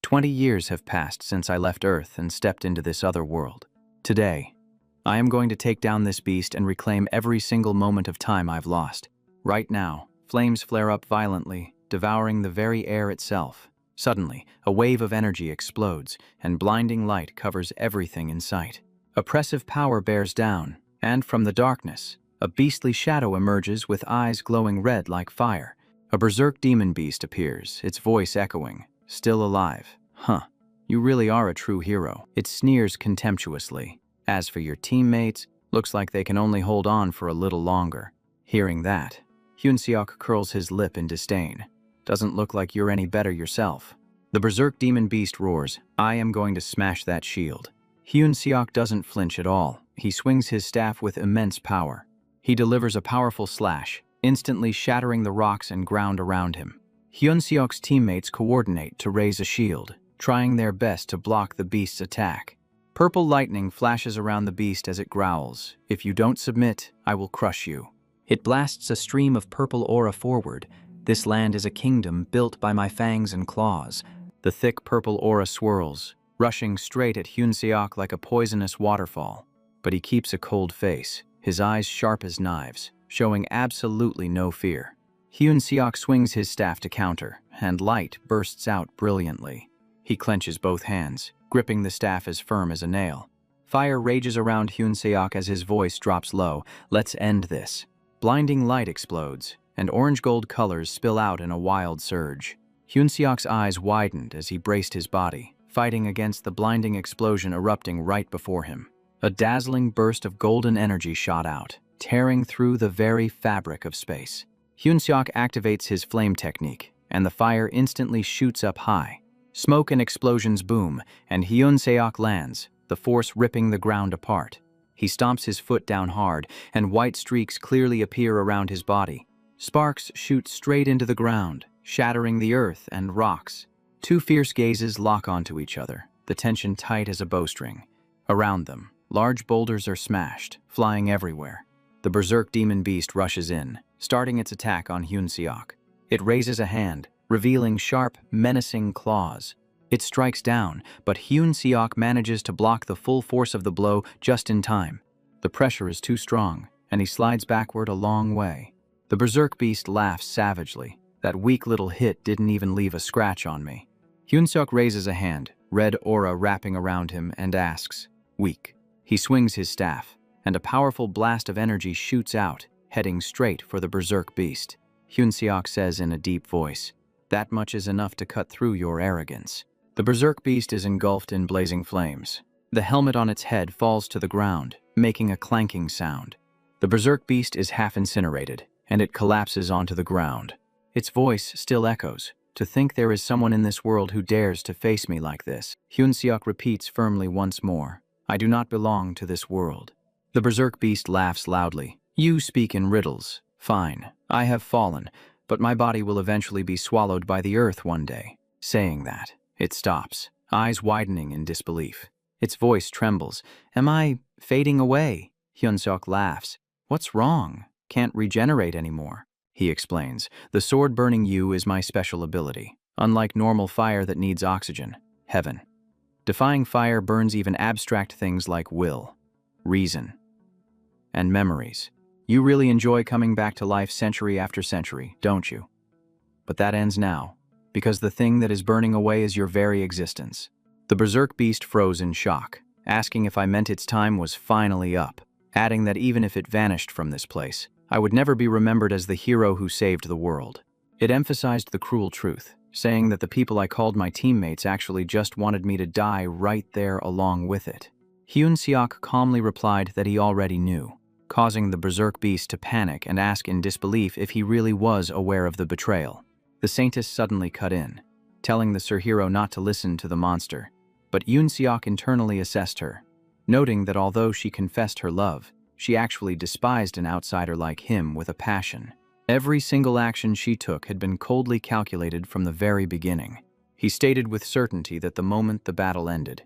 20 years have passed since I left Earth and stepped into this other world. Today, I am going to take down this beast and reclaim every single moment of time I've lost. Right now, flames flare up violently, devouring the very air itself. Suddenly, a wave of energy explodes, and blinding light covers everything in sight. Oppressive power bears down, and from the darkness, a beastly shadow emerges with eyes glowing red like fire. A berserk demon beast appears, its voice echoing, "Still alive. Huh. You really are a true hero." It sneers contemptuously. As for your teammates, looks like they can only hold on for a little longer. Hearing that, Hyun-seok curls his lip in disdain. Doesn't look like you're any better yourself. The berserk demon beast roars, "I am going to smash that shield." Hyun-seok doesn't flinch at all. He swings his staff with immense power. He delivers a powerful slash, instantly shattering the rocks and ground around him. Hyun-seok's teammates coordinate to raise a shield, trying their best to block the beast's attack. Purple lightning flashes around the beast as it growls, "If you don't submit, I will crush you." It blasts a stream of purple aura forward. "This land is a kingdom built by my fangs and claws." The thick purple aura swirls, rushing straight at Hyun-seok like a poisonous waterfall. But he keeps a cold face, his eyes sharp as knives, showing absolutely no fear. Hyun-seok swings his staff to counter, and light bursts out brilliantly. He clenches both hands, gripping the staff as firm as a nail. Fire rages around Hyun-seok as his voice drops low, "Let's end this." Blinding light explodes, and orange-gold colors spill out in a wild surge. Hyun-seok's eyes widened as he braced his body, fighting against the blinding explosion erupting right before him. A dazzling burst of golden energy shot out, tearing through the very fabric of space. Hyun-seok activates his flame technique, and the fire instantly shoots up high. Smoke and explosions boom, and Hyun-seok lands, the force ripping the ground apart. He stomps his foot down hard, and white streaks clearly appear around his body. Sparks shoot straight into the ground, shattering the earth and rocks. Two fierce gazes lock onto each other, the tension tight as a bowstring. Around them, large boulders are smashed, flying everywhere. The berserk demon beast rushes in, starting its attack on Hyun-seok. It raises a hand, revealing sharp, menacing claws. It strikes down, but Hyun-seok manages to block the full force of the blow just in time. The pressure is too strong, and he slides backward a long way. The berserk beast laughs savagely. "That weak little hit didn't even leave a scratch on me." Hyun-seok raises a hand, red aura wrapping around him, and asks, "Weak." He swings his staff, and a powerful blast of energy shoots out, heading straight for the berserk beast. Hyun-seok says in a deep voice, "That much is enough to cut through your arrogance." The berserk beast is engulfed in blazing flames. The helmet on its head falls to the ground, making a clanking sound. The berserk beast is half incinerated, and it collapses onto the ground. Its voice still echoes, "To think there is someone in this world who dares to face me like this." Hyun-seok repeats firmly once more, "I do not belong to this world." The berserk beast laughs loudly. "You speak in riddles. Fine, I have fallen, but my body will eventually be swallowed by the earth one day." Saying that, it stops, eyes widening in disbelief. Its voice trembles. "Am I fading away?" Hyun-seok laughs. "What's wrong? Can't regenerate anymore." He explains, "The sword-burning you is my special ability. Unlike normal fire that needs oxygen, heaven. Defying fire burns even abstract things like will, reason, and memories. You really enjoy coming back to life century after century, don't you? But that ends now, because the thing that is burning away is your very existence." The berserk beast froze in shock, asking if I meant its time was finally up, adding that even if it vanished from this place, I would never be remembered as the hero who saved the world. It emphasized the cruel truth, saying that the people I called my teammates actually just wanted me to die right there along with it. Hyun-seok calmly replied that he already knew, causing the berserk beast to panic and ask in disbelief if he really was aware of the betrayal. The saintess suddenly cut in, telling the Sir Hero not to listen to the monster, but Hyun-seok internally assessed her, noting that although she confessed her love, she actually despised an outsider like him with a passion. Every single action she took had been coldly calculated from the very beginning. He stated with certainty that the moment the battle ended,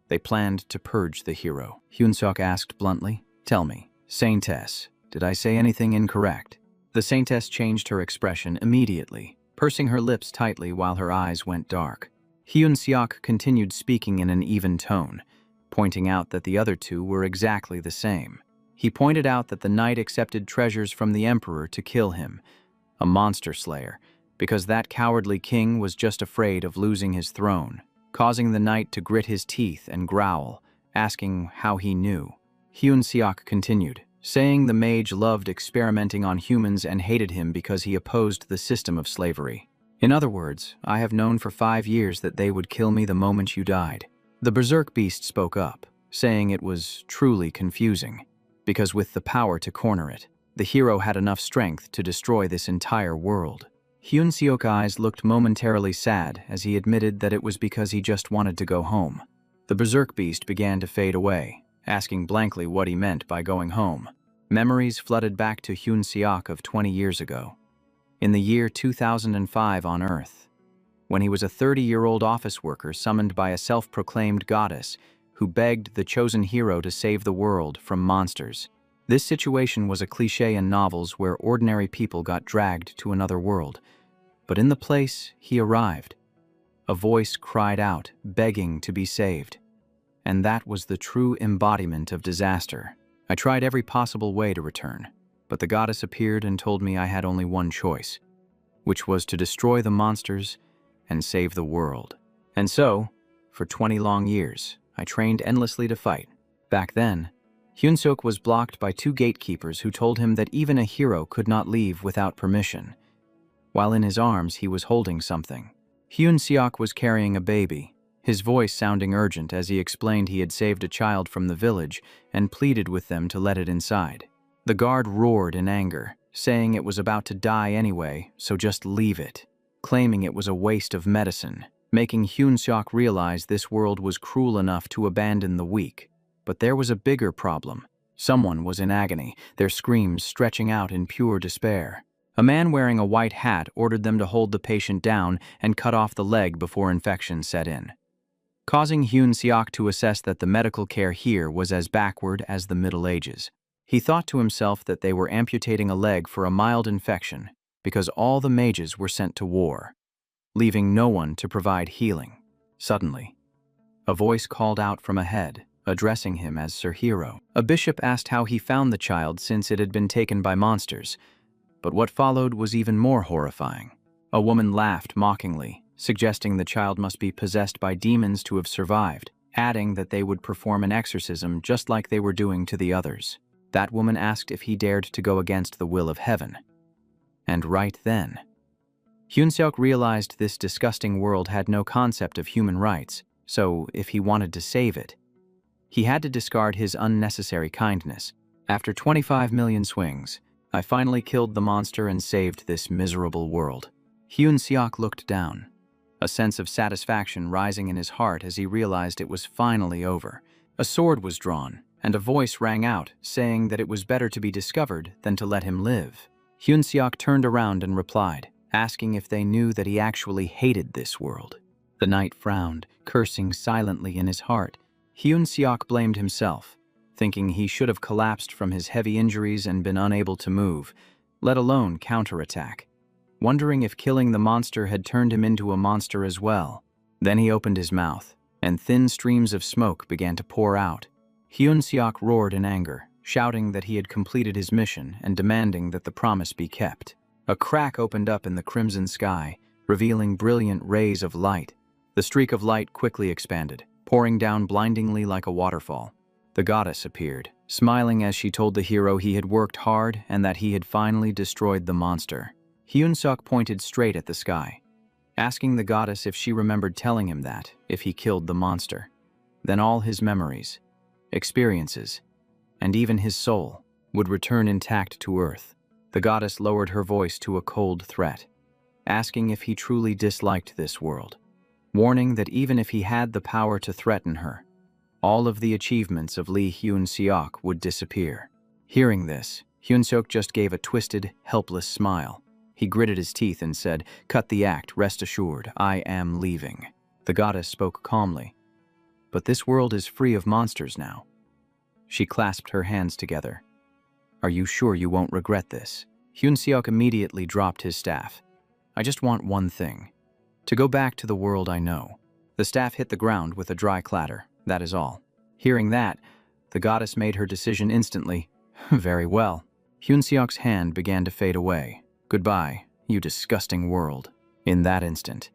they planned to purge the hero. Hyun-seok asked bluntly, "Tell me, Saintess, did I say anything incorrect?" The Saintess changed her expression immediately, pursing her lips tightly while her eyes went dark. Hyun Seok continued speaking in an even tone, pointing out that the other two were exactly the same. He pointed out that the knight accepted treasures from the emperor to kill him, a monster slayer, because that cowardly king was just afraid of losing his throne, causing the knight to grit his teeth and growl, asking how he knew. Hyun Seok continued, saying the mage loved experimenting on humans and hated him because he opposed the system of slavery. In other words, I have known for 5 years that they would kill me the moment you died. The berserk beast spoke up, saying it was truly confusing, because with the power to corner it, the hero had enough strength to destroy this entire world. Hyun Seok's eyes looked momentarily sad as he admitted that it was because he just wanted to go home. The berserk beast began to fade away, asking blankly what he meant by going home. Memories flooded back to Hyun Seok of 20 years ago. In the year 2005 on Earth, when he was a 30-year-old office worker summoned by a self-proclaimed goddess who begged the chosen hero to save the world from monsters. This situation was a cliché in novels where ordinary people got dragged to another world. But in the place he arrived, a voice cried out, begging to be saved. And that was the true embodiment of disaster. I tried every possible way to return, but the goddess appeared and told me I had only one choice, which was to destroy the monsters and save the world. And so, for 20 long years, I trained endlessly to fight. Back then, Hyun Seok was blocked by 2 gatekeepers who told him that even a hero could not leave without permission. While in his arms, he was holding something. Hyun Seok was carrying a baby, his voice sounding urgent as he explained he had saved a child from the village and pleaded with them to let it inside. The guard roared in anger, saying it was about to die anyway, so just leave it, claiming it was a waste of medicine, making Hyun Seok realize this world was cruel enough to abandon the weak. But there was a bigger problem. Someone was in agony, their screams stretching out in pure despair. A man wearing a white hat ordered them to hold the patient down and cut off the leg before infection set in, causing Hyun Seok to assess that the medical care here was as backward as the Middle Ages. He thought to himself that they were amputating a leg for a mild infection because all the mages were sent to war, leaving no one to provide healing. Suddenly, a voice called out from ahead, addressing him as Sir Hero. A bishop asked how he found the child since it had been taken by monsters, but what followed was even more horrifying. A woman laughed mockingly, suggesting the child must be possessed by demons to have survived, adding that they would perform an exorcism just like they were doing to the others. That woman asked if he dared to go against the will of heaven. And right then, Hyun Seok realized this disgusting world had no concept of human rights, so if he wanted to save it, he had to discard his unnecessary kindness. After 25 million swings, I finally killed the monster and saved this miserable world. Hyun Seok looked down, a sense of satisfaction rising in his heart as he realized it was finally over. A sword was drawn, and a voice rang out, saying that it was better to be discovered than to let him live. Hyun Seok turned around and replied, asking if they knew that he actually hated this world. The knight frowned, cursing silently in his heart. Hyun Seok blamed himself, thinking he should have collapsed from his heavy injuries and been unable to move, let alone counterattack, wondering if killing the monster had turned him into a monster as well. Then he opened his mouth, and thin streams of smoke began to pour out. Hyun Seok roared in anger, shouting that he had completed his mission and demanding that the promise be kept. A crack opened up in the crimson sky, revealing brilliant rays of light. The streak of light quickly expanded, pouring down blindingly like a waterfall. The goddess appeared, smiling as she told the hero he had worked hard and that he had finally destroyed the monster. Hyun Seok pointed straight at the sky, asking the goddess if she remembered telling him that, if he killed the monster, then all his memories, experiences, and even his soul would return intact to Earth. The goddess lowered her voice to a cold threat, asking if he truly disliked this world, warning that even if he had the power to threaten her, all of the achievements of Lee Hyun Seok would disappear. Hearing this, Hyun Seok just gave a twisted, helpless smile. He gritted his teeth and said, "Cut the act, rest assured, I am leaving." The goddess spoke calmly. "But this world is free of monsters now." She clasped her hands together. "Are you sure you won't regret this?" Hyun Seok immediately dropped his staff. "I just want one thing. To go back to the world I know. The staff hit the ground with a dry clatter, that is all. Hearing that, the goddess made her decision instantly. Very well. Hyunseok's hand began to fade away. Goodbye, you disgusting world. In that instant,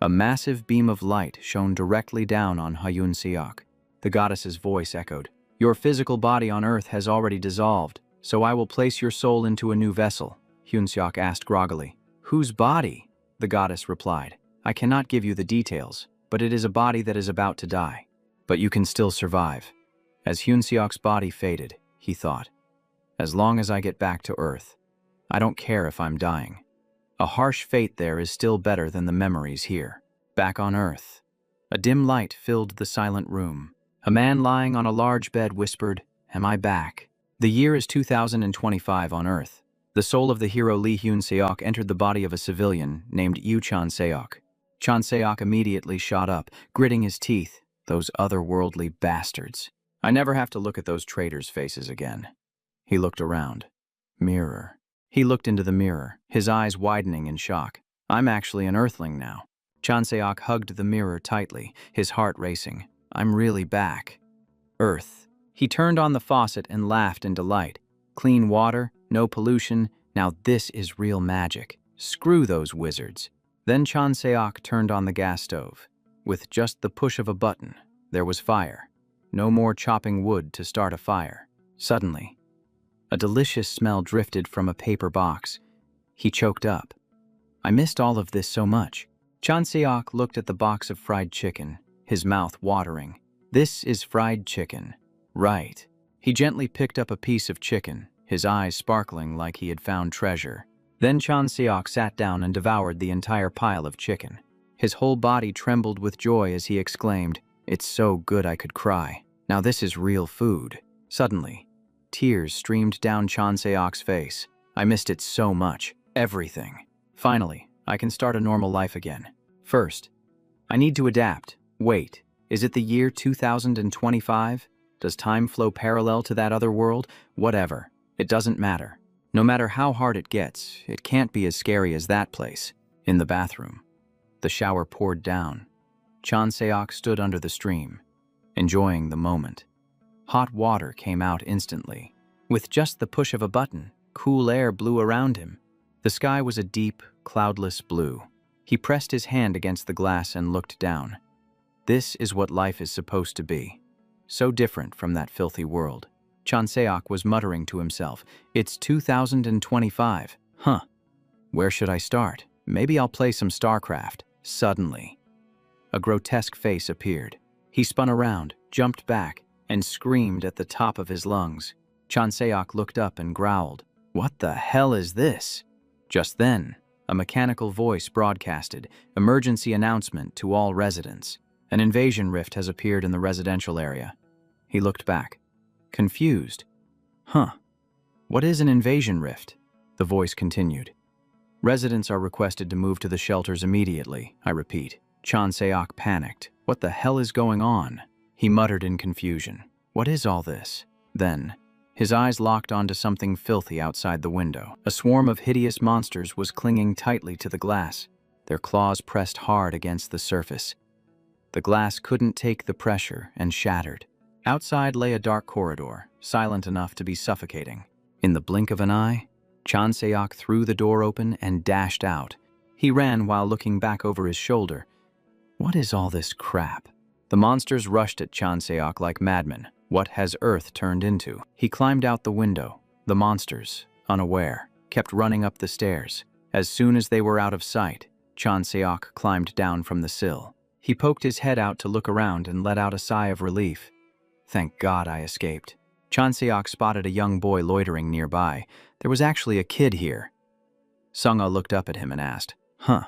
a massive beam of light shone directly down on Hyunseok. The goddess's voice echoed. Your physical body on earth has already dissolved, so I will place your soul into a new vessel. Hyunseok asked groggily. Whose body? The goddess replied. I cannot give you the details, but it is a body that is about to die. But you can still survive. As Hyunseok's body faded, he thought, as long as I get back to Earth, I don't care if I'm dying. A harsh fate there is still better than the memories here. Back on Earth, a dim light filled the silent room. A man lying on a large bed whispered, Am I back? The year is 2025 on Earth. The soul of the hero Lee Hyun-seok entered the body of a civilian named Yu Chan-seok. Chan-seok immediately shot up, gritting his teeth. Those otherworldly bastards. I never have to look at those traitors' faces again. He looked around. Mirror. He looked into the mirror, his eyes widening in shock. I'm actually an Earthling now. Chan-seok hugged the mirror tightly, his heart racing. I'm really back. Earth. He turned on the faucet and laughed in delight. Clean water, no pollution, now this is real magic. Screw those wizards. Then Chan-seok turned on the gas stove. With just the push of a button, there was fire. No more chopping wood to start a fire. Suddenly, a delicious smell drifted from a paper box. He choked up. I missed all of this so much. Chan-seok looked at the box of fried chicken, his mouth watering. This is fried chicken. Right. He gently picked up a piece of chicken, his eyes sparkling like he had found treasure. Then Chan-seok sat down and devoured the entire pile of chicken. His whole body trembled with joy as he exclaimed, It's so good I could cry. Now this is real food. Suddenly, tears streamed down Chan-seok's face. I missed it so much. Everything. Finally, I can start a normal life again. First, I need to adapt. Wait, is it the year 2025? Does time flow parallel to that other world? Whatever. It doesn't matter. No matter how hard it gets, it can't be as scary as that place. In the bathroom, the shower poured down. Chan-seok stood under the stream, enjoying the moment. Hot water came out instantly. With just the push of a button, cool air blew around him. The sky was a deep, cloudless blue. He pressed his hand against the glass and looked down. This is what life is supposed to be. So different from that filthy world. Chan-seok was muttering to himself, It's 2025. Huh. Where should I start? Maybe I'll play some StarCraft. Suddenly, a grotesque face appeared. He spun around, jumped back, and screamed at the top of his lungs. Chan-seok looked up and growled, What the hell is this? Just then, a mechanical voice broadcasted, Emergency announcement to all residents. An invasion rift has appeared in the residential area. He looked back, confused. Huh. What is an invasion rift? The voice continued. Residents are requested to move to the shelters immediately, I repeat. Chan-seok panicked. What the hell is going on? He muttered in confusion. What is all this? Then, his eyes locked onto something filthy outside the window. A swarm of hideous monsters was clinging tightly to the glass, their claws pressed hard against the surface. The glass couldn't take the pressure and shattered. Outside lay a dark corridor, silent enough to be suffocating. In the blink of an eye, Chan-seok threw the door open and dashed out. He ran while looking back over his shoulder. What is all this crap? The monsters rushed at Chan-seok like madmen. What has Earth turned into? He climbed out the window. The monsters, unaware, kept running up the stairs. As soon as they were out of sight, Chan-seok climbed down from the sill. He poked his head out to look around and let out a sigh of relief. Thank God I escaped. Chan-seok spotted a young boy loitering nearby. There was actually a kid here. Sung-ah looked up at him and asked, Huh,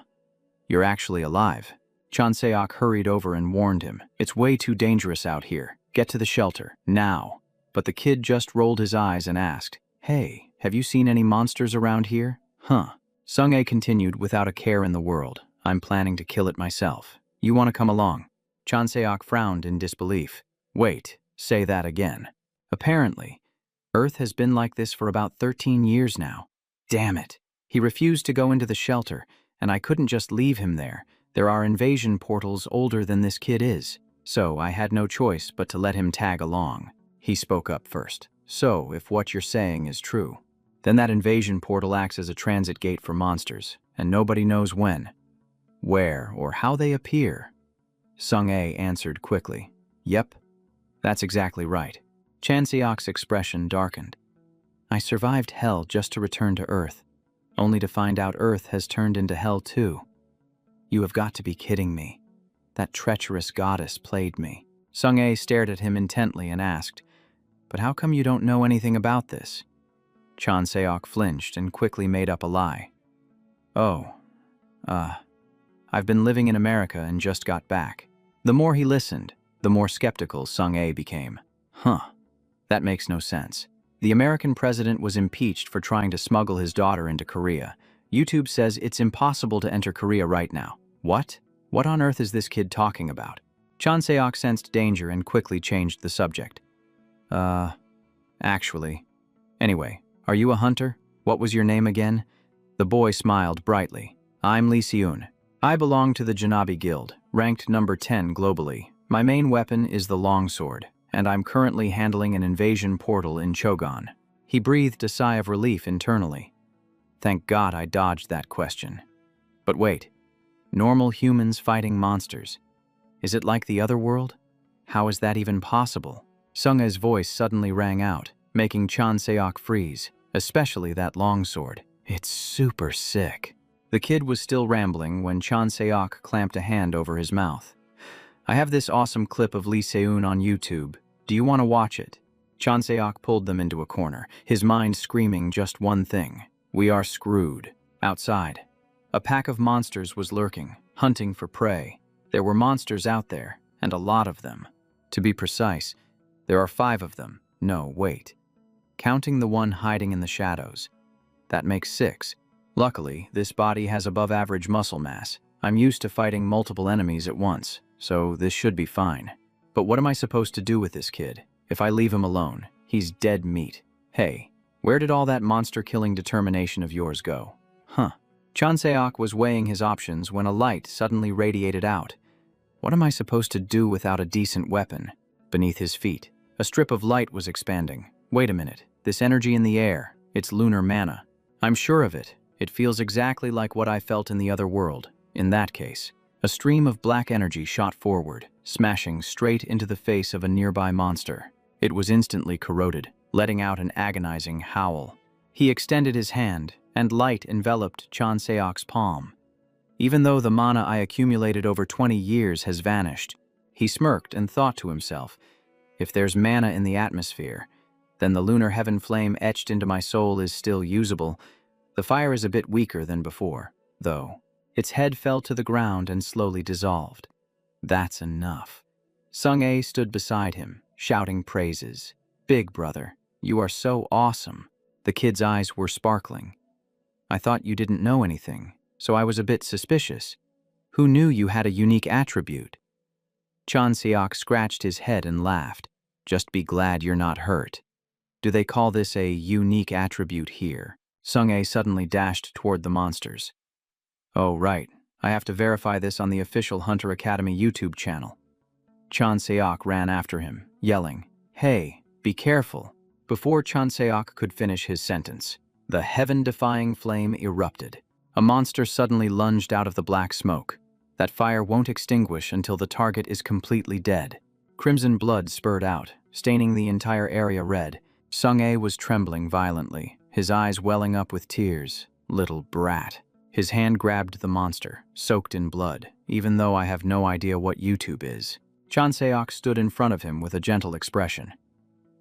you're actually alive. Chan-seok hurried over and warned him, It's way too dangerous out here. Get to the shelter, now. But the kid just rolled his eyes and asked, Hey, have you seen any monsters around here? Huh. Sung-ah continued without a care in the world. I'm planning to kill it myself. You want to come along? Chan-seok frowned in disbelief. Wait, say that again. Apparently, Earth has been like this for about 13 years now. Damn it. He refused to go into the shelter, and I couldn't just leave him there. There are invasion portals older than this kid is, so I had no choice but to let him tag along. He spoke up first. So, if what you're saying is true, then that invasion portal acts as a transit gate for monsters, and nobody knows when, where, or how they appear. Sung-ae answered quickly. Yep, that's exactly right. Chan Seok's expression darkened. I survived hell just to return to Earth, only to find out Earth has turned into hell too. You have got to be kidding me. That treacherous goddess played me. Sung-ae stared at him intently and asked, But how come you don't know anything about this? Chan Seok flinched and quickly made up a lie. Oh, I've been living in America and just got back. The more he listened, the more skeptical Sung-ae became. That makes no sense. The American president was impeached for trying to smuggle his daughter into Korea. YouTube says it's impossible to enter Korea right now. What? What on earth is this kid talking about? Chan Seok sensed danger and quickly changed the subject. Actually. Anyway, are you a hunter? What was your name again? The boy smiled brightly. I'm Lee Seun. I belong to the Janabi Guild, ranked number 10 globally. My main weapon is the longsword, and I'm currently handling an invasion portal in Chogon. He breathed a sigh of relief internally. Thank God I dodged that question. But wait, normal humans fighting monsters. Is it like the other world? How is that even possible? Sung-ae's voice suddenly rang out, making Chan Seok freeze, especially that longsword. It's super sick. The kid was still rambling when Chan Seok clamped a hand over his mouth. I have this awesome clip of Lee Seun on YouTube. Do you want to watch it? Chan Seok pulled them into a corner, his mind screaming just one thing. We are screwed. Outside, a pack of monsters was lurking, hunting for prey. There were monsters out there, and a lot of them. To be precise, there are 5 of them. No, wait. Counting the one hiding in the shadows. That makes 6. Luckily, this body has above-average muscle mass. I'm used to fighting multiple enemies at once, so this should be fine. But what am I supposed to do with this kid? If I leave him alone, he's dead meat. Hey, where did all that monster-killing determination of yours go? Chan Seok was weighing his options when a light suddenly radiated out. What am I supposed to do without a decent weapon? Beneath his feet, a strip of light was expanding. Wait a minute, this energy in the air, it's lunar mana. I'm sure of it. It feels exactly like what I felt in the other world. In that case, a stream of black energy shot forward, smashing straight into the face of a nearby monster. It was instantly corroded, letting out an agonizing howl. He extended his hand, and light enveloped Chan Seok's palm. Even though the mana I accumulated over 20 years has vanished, he smirked and thought to himself, if there's mana in the atmosphere, then the lunar heaven flame etched into my soul is still usable. The fire is a bit weaker than before, though. Its head fell to the ground and slowly dissolved. That's enough. Sung-ae stood beside him, shouting praises. Big brother, you are so awesome. The kid's eyes were sparkling. I thought you didn't know anything, so I was a bit suspicious. Who knew you had a unique attribute? Chan Seok scratched his head and laughed. Just be glad you're not hurt. Do they call this a unique attribute here? Sung-ae suddenly dashed toward the monsters. Oh, right. I have to verify this on the official Hunter Academy YouTube channel. Chan Seok ran after him, yelling, Hey, be careful. Before Chan Seok could finish his sentence, the heaven-defying flame erupted. A monster suddenly lunged out of the black smoke. That fire won't extinguish until the target is completely dead. Crimson blood spurted out, staining the entire area red. Sung-ae was trembling violently, his eyes welling up with tears. Little brat. His hand grabbed the monster, soaked in blood, even though I have no idea what YouTube is. Chan Seok stood in front of him with a gentle expression.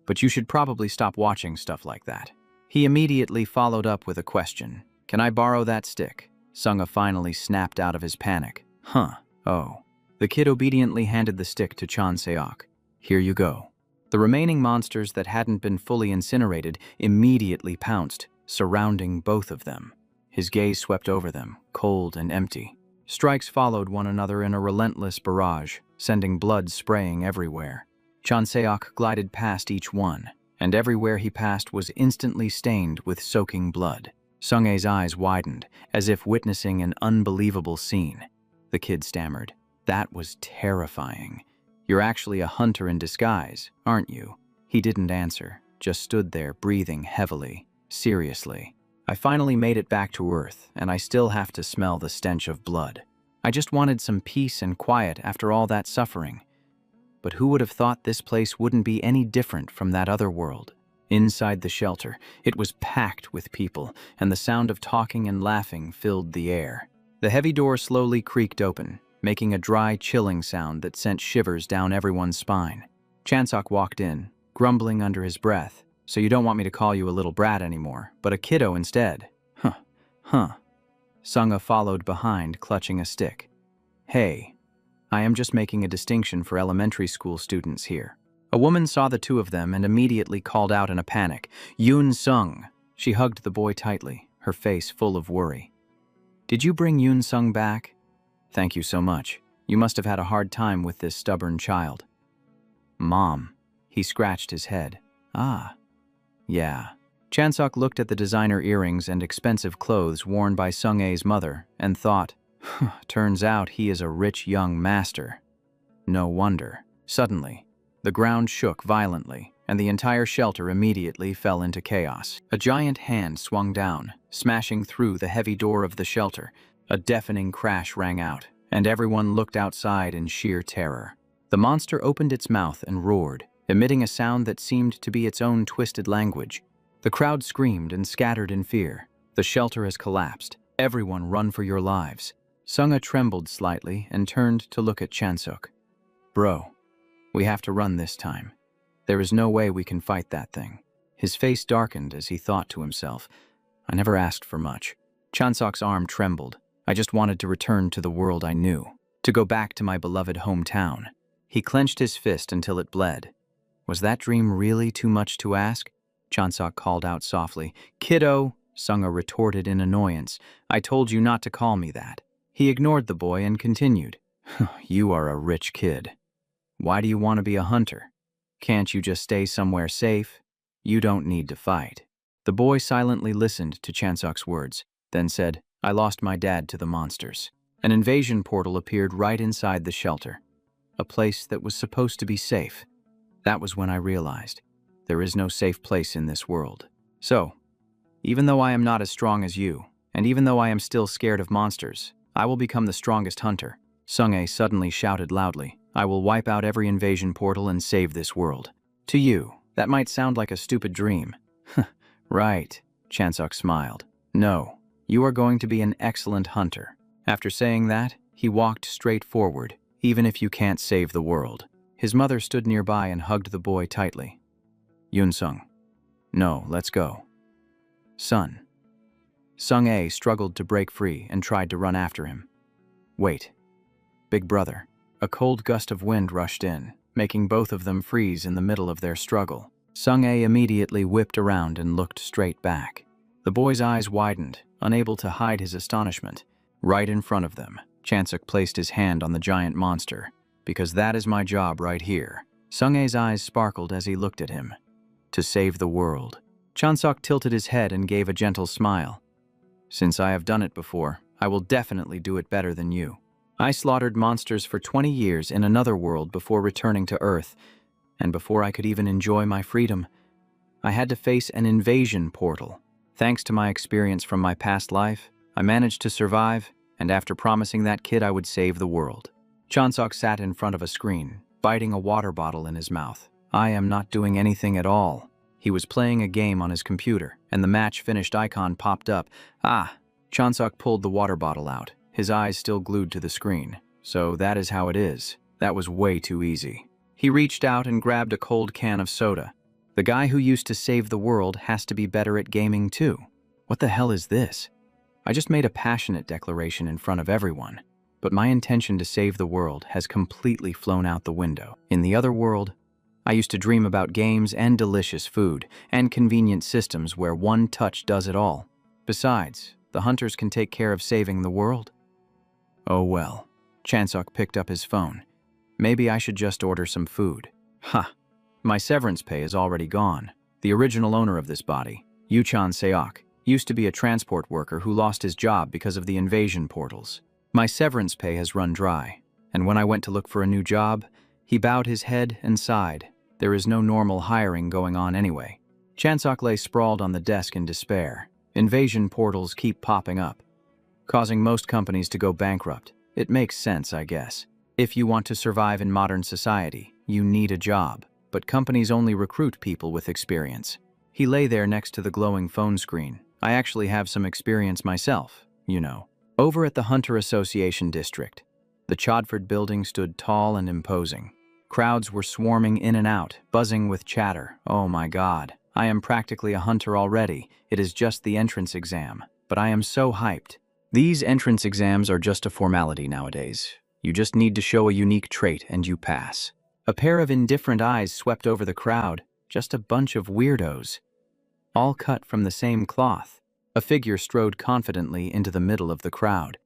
But you should probably stop watching stuff like that. He immediately followed up with a question. Can I borrow that stick? Sung-ae finally snapped out of his panic. Oh. The kid obediently handed the stick to Chan Seok. Here you go. The remaining monsters that hadn't been fully incinerated immediately pounced, surrounding both of them. His gaze swept over them, cold and empty. Strikes followed one another in a relentless barrage, sending blood spraying everywhere. Chan Seok glided past each one, and everywhere he passed was instantly stained with soaking blood. Sung-ae's eyes widened, as if witnessing an unbelievable scene. the kid stammered. That was terrifying. You're actually a hunter in disguise, aren't you? He didn't answer, just stood there breathing heavily. Seriously. I finally made it back to Earth, and I still have to smell the stench of blood. I just wanted some peace and quiet after all that suffering. But who would have thought this place wouldn't be any different from that other world? Inside the shelter, it was packed with people, and the sound of talking and laughing filled the air. The heavy door slowly creaked open, making a dry, chilling sound that sent shivers down everyone's spine. Chansok walked in, grumbling under his breath. So you don't want me to call you a little brat anymore, but a kiddo instead. Huh. Sunga followed behind, clutching a stick. Hey, I am just making a distinction for elementary school students here. A woman saw the two of them and immediately called out in a panic, Yoon Sung. She hugged the boy tightly, her face full of worry. Did you bring Yoon Sung back? Thank you so much. You must have had a hard time with this stubborn child. Mom. He scratched his head. Ah. Yeah. Chansok looked at the designer earrings and expensive clothes worn by Sung-ae's mother and thought, turns out he is a rich young master. No wonder. Suddenly, the ground shook violently, and the entire shelter immediately fell into chaos. A giant hand swung down, smashing through the heavy door of the shelter. A deafening crash rang out, and everyone looked outside in sheer terror. The monster opened its mouth and roared, emitting a sound that seemed to be its own twisted language. The crowd screamed and scattered in fear. The shelter has collapsed. Everyone run for your lives. Sunga trembled slightly and turned to look at Chansok. Bro, we have to run this time. There is no way we can fight that thing. His face darkened as he thought to himself, I never asked for much. Chansok's arm trembled. I just wanted to return to the world I knew, to go back to my beloved hometown. He clenched his fist until it bled. Was that dream really too much to ask? Chansok called out softly. Kiddo, Sunga retorted in annoyance. I told you not to call me that. He ignored the boy and continued. You are a rich kid. Why do you want to be a hunter? Can't you just stay somewhere safe? You don't need to fight. The boy silently listened to Chansok's words, then said, I lost my dad to the monsters. An invasion portal appeared right inside the shelter, a place that was supposed to be safe. That was when I realized there is no safe place in this world. So, even though I am not as strong as you, and even though I am still scared of monsters, I will become the strongest hunter. Sung-ae suddenly shouted loudly, I will wipe out every invasion portal and save this world. To you, that might sound like a stupid dream. Right, Chansok smiled. No, you are going to be an excellent hunter. After saying that, he walked straight forward, even if you can't save the world. His mother stood nearby and hugged the boy tightly. Yoon Sung. No, let's go. Son. Sung-ae struggled to break free and tried to run after him. Wait. Big brother. A cold gust of wind rushed in, making both of them freeze in the middle of their struggle. Sung-ae immediately whipped around and looked straight back. The boy's eyes widened, unable to hide his astonishment. Right in front of them, Chansok placed his hand on the giant monster. Because that is my job right here. Sung-ae's eyes sparkled as he looked at him. To save the world. Chansok tilted his head and gave a gentle smile. Since I have done it before, I will definitely do it better than you. I slaughtered monsters for 20 years in another world before returning to Earth, and before I could even enjoy my freedom, I had to face an invasion portal. Thanks to my experience from my past life, I managed to survive, and after promising that kid I would save the world. Chansok sat in front of a screen, biting a water bottle in his mouth. I am not doing anything at all. He was playing a game on his computer, and the match finished icon popped up. Chansok pulled the water bottle out, his eyes still glued to the screen. So that is how it is. That was way too easy. He reached out and grabbed a cold can of soda. The guy who used to save the world has to be better at gaming too. What the hell is this? I just made a passionate declaration in front of everyone, but my intention to save the world has completely flown out the window. In the other world, I used to dream about games and delicious food, and convenient systems where one touch does it all. Besides, the hunters can take care of saving the world. Oh well. Chansok picked up his phone. Maybe I should just order some food. My severance pay is already gone. The original owner of this body, Yuchan Seok, used to be a transport worker who lost his job because of the invasion portals. My severance pay has run dry, and when I went to look for a new job, he bowed his head and sighed. There is no normal hiring going on anyway. Chansok lay sprawled on the desk in despair. Invasion portals keep popping up, causing most companies to go bankrupt. It makes sense, I guess. If you want to survive in modern society, you need a job, but companies only recruit people with experience. He lay there next to the glowing phone screen. I actually have some experience myself, you know. Over at the Hunter Association District, the Chodford building stood tall and imposing. Crowds were swarming in and out, buzzing with chatter. Oh my God, I am practically a hunter already. It is just the entrance exam, but I am so hyped. These entrance exams are just a formality nowadays. You just need to show a unique trait and you pass. A pair of indifferent eyes swept over the crowd, just a bunch of weirdos. All cut from the same cloth. A figure strode confidently into the middle of the crowd.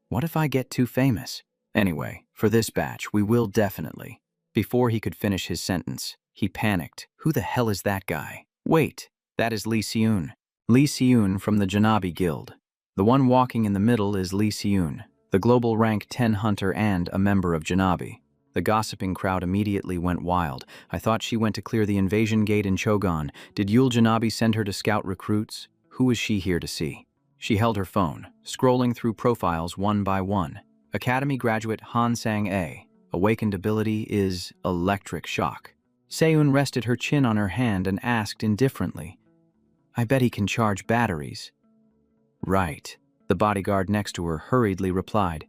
What if I get too famous? Anyway, for this batch, we will definitely. Before he could finish his sentence, he panicked. Who the hell is that guy? Wait, that is Lee Seun. Lee Seun from the Janabi Guild. The one walking in the middle is Lee Seun, the global rank 10 hunter and a member of Janabi. The gossiping crowd immediately went wild. I thought she went to clear the invasion gate in Chogon. Did Yul Janabi send her to scout recruits? Who is she here to see? She held her phone, scrolling through profiles one by one. Academy graduate Han Sang-a. Awakened ability is electric shock. Seun rested her chin on her hand and asked indifferently, I bet he can charge batteries. Right. The bodyguard next to her hurriedly replied,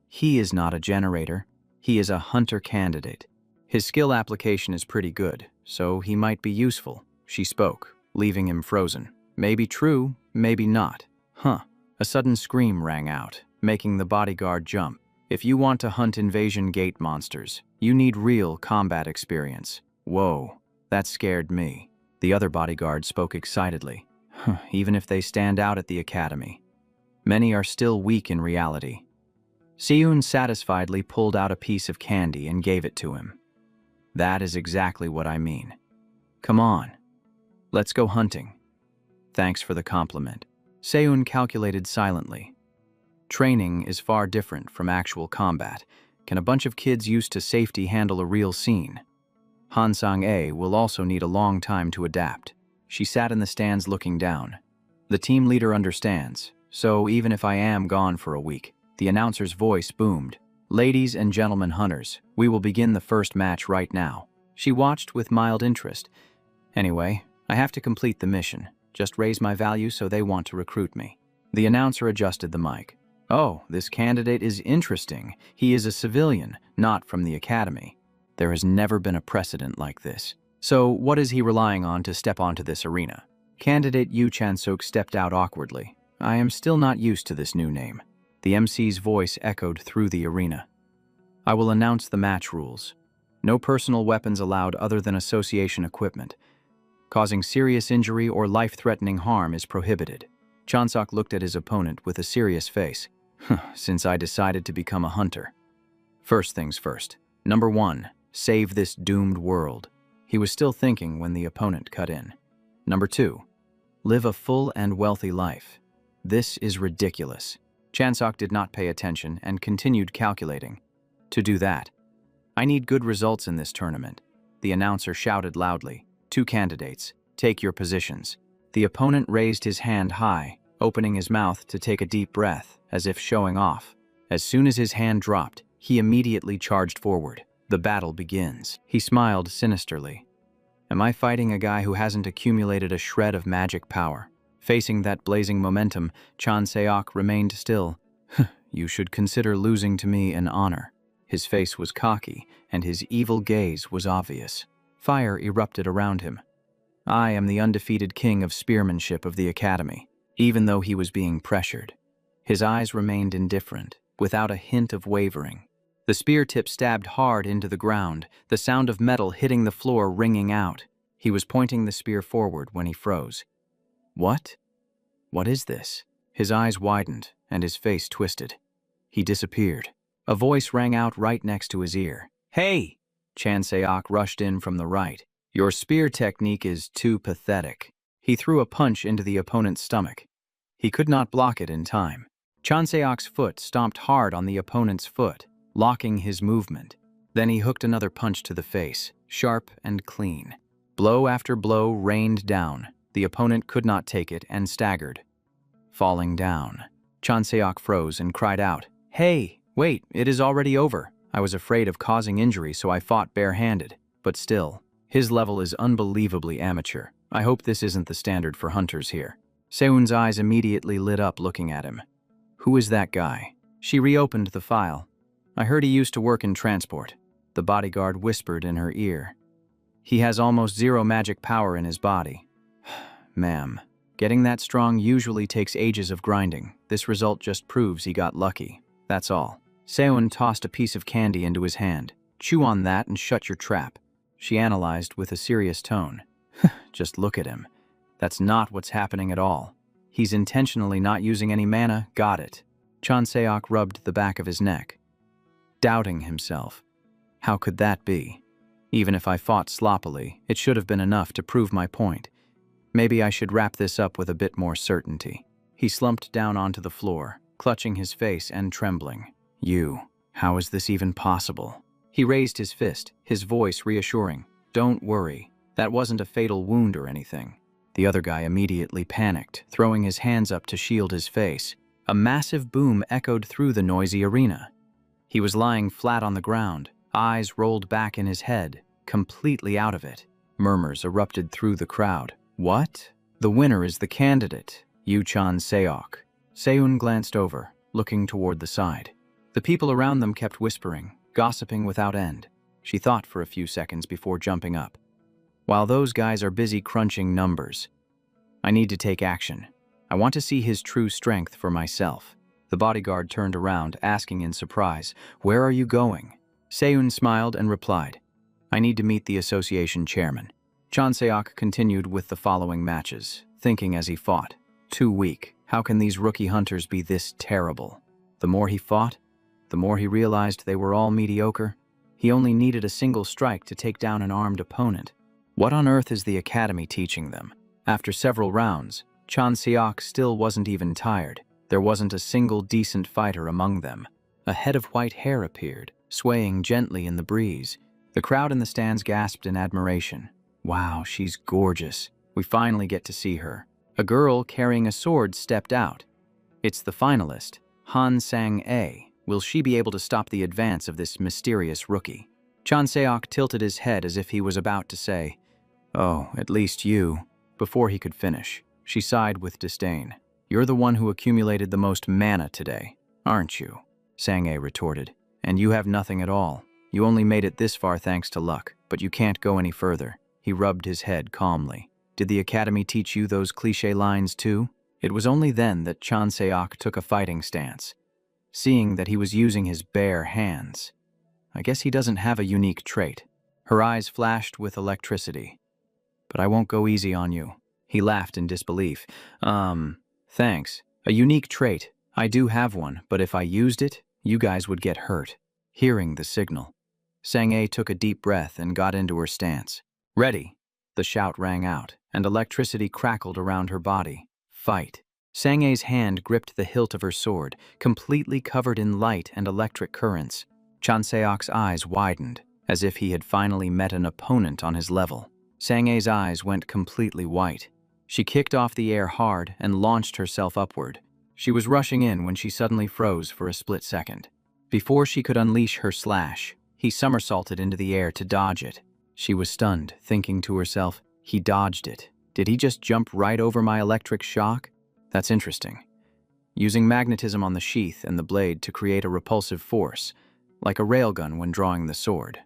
he is not a generator. He is a hunter candidate. His skill application is pretty good, so he might be useful. She spoke, leaving him frozen. Maybe true, maybe not. Huh. A sudden scream rang out, making the bodyguard jump. If you want to hunt invasion gate monsters, you need real combat experience. Whoa, that scared me. The other bodyguard spoke excitedly. Even if they stand out at the academy, many are still weak in reality. Seun satisfiedly pulled out a piece of candy and gave it to him. That is exactly what I mean. Come on, let's go hunting. Thanks for the compliment. Seun calculated silently. Training is far different from actual combat. Can a bunch of kids used to safety handle a real scene? Han Sang-a will also need a long time to adapt. She sat in the stands looking down. The team leader understands, so even if I am gone for a week, the announcer's voice boomed. Ladies and gentlemen hunters, we will begin the first match right now. She watched with mild interest. Anyway, I have to complete the mission. Just raise my value so they want to recruit me. The announcer adjusted the mic. Oh, this candidate is interesting. He is a civilian, not from the academy. There has never been a precedent like this. So what is he relying on to step onto this arena? Candidate Yu Chansuk stepped out awkwardly. I am still not used to this new name. The MC's voice echoed through the arena. I will announce the match rules. No personal weapons allowed other than association equipment. Causing serious injury or life-threatening harm is prohibited. Chansok looked at his opponent with a serious face. Since I decided to become a hunter. First things first. Number 1, save this doomed world. He was still thinking when the opponent cut in. Number 2, live a full and wealthy life. This is ridiculous. Chansok did not pay attention and continued calculating. To do that, I need good results in this tournament. The announcer shouted loudly. 2 candidates, take your positions. The opponent raised his hand high, opening his mouth to take a deep breath, as if showing off. As soon as his hand dropped, he immediately charged forward. The battle begins. He smiled sinisterly. Am I fighting a guy who hasn't accumulated a shred of magic power? Facing that blazing momentum, Chan Seok remained still. You should consider losing to me an honor. His face was cocky, and his evil gaze was obvious. Fire erupted around him. I am the undefeated king of spearmanship of the academy, even though he was being pressured. His eyes remained indifferent, without a hint of wavering. The spear tip stabbed hard into the ground, the sound of metal hitting the floor ringing out. He was pointing the spear forward when he froze. What? What is this? His eyes widened, and his face twisted. He disappeared. A voice rang out right next to his ear. Hey! Chan Seok rushed in from the right. Your spear technique is too pathetic. He threw a punch into the opponent's stomach. He could not block it in time. Chanseok's foot stomped hard on the opponent's foot, locking his movement. Then he hooked another punch to the face, sharp and clean. Blow after blow rained down. The opponent could not take it and staggered, falling down. Chanseok froze and cried out, "Hey, wait, it is already over." I was afraid of causing injury, so I fought barehanded. But still, his level is unbelievably amateur. I hope this isn't the standard for hunters here. Seun's eyes immediately lit up looking at him. Who is that guy? She reopened the file. I heard he used to work in transport. The bodyguard whispered in her ear. He has almost zero magic power in his body. Ma'am, getting that strong usually takes ages of grinding. This result just proves he got lucky. That's all. Seun tossed a piece of candy into his hand. Chew on that and shut your trap. She analyzed with a serious tone. Just look at him. That's not what's happening at all. He's intentionally not using any mana, got it. Chanseok rubbed the back of his neck, doubting himself. How could that be? Even if I fought sloppily, it should have been enough to prove my point. Maybe I should wrap this up with a bit more certainty. He slumped down onto the floor, clutching his face and trembling. How is this even possible? He raised his fist, his voice reassuring. Don't worry, that wasn't a fatal wound or anything. The other guy immediately panicked, throwing his hands up to shield his face. A massive boom echoed through the noisy arena. He was lying flat on the ground, eyes rolled back in his head, completely out of it. Murmurs erupted through the crowd. What? The winner is the candidate, Chanseok. Seun glanced over, looking toward the side. The people around them kept whispering, gossiping without end. She thought for a few seconds before jumping up. While those guys are busy crunching numbers, I need to take action. I want to see his true strength for myself. The bodyguard turned around, asking in surprise, "Where are you going?" Seun smiled and replied, "I need to meet the association chairman." Chanseok continued with the following matches, thinking as he fought. Too weak. How can these rookie hunters be this terrible? The more he fought, the more he realized they were all mediocre. He only needed a single strike to take down an armed opponent. What on earth is the academy teaching them? After several rounds, Chanseok still wasn't even tired. There wasn't a single decent fighter among them. A head of white hair appeared, swaying gently in the breeze. The crowd in the stands gasped in admiration. Wow, she's gorgeous. We finally get to see her. A girl carrying a sword stepped out. It's the finalist, Han Sang-a. Will she be able to stop the advance of this mysterious rookie? Chanseok tilted his head as if he was about to say, "Oh, at least you." Before he could finish, she sighed with disdain. "You're the one who accumulated the most mana today, aren't you?" Sang-a retorted. "And you have nothing at all. You only made it this far thanks to luck, but you can't go any further." He rubbed his head calmly. "Did the academy teach you those cliché lines too?" It was only then that Chanseok took a fighting stance, seeing that he was using his bare hands. I guess he doesn't have a unique trait. Her eyes flashed with electricity. "But I won't go easy on you." He laughed in disbelief. Thanks. A unique trait. I do have one, but if I used it, you guys would get hurt." Hearing the signal, Sang-a took a deep breath and got into her stance. "Ready!" The shout rang out, and electricity crackled around her body. "Fight!" Sang-a's hand gripped the hilt of her sword, completely covered in light and electric currents. Chanseok's eyes widened, as if he had finally met an opponent on his level. Sang-a's eyes went completely white. She kicked off the air hard and launched herself upward. She was rushing in when she suddenly froze for a split second. Before she could unleash her slash, he somersaulted into the air to dodge it. She was stunned, thinking to herself, he dodged it. Did he just jump right over my electric shock? That's interesting. Using magnetism on the sheath and the blade to create a repulsive force, like a railgun when drawing the sword.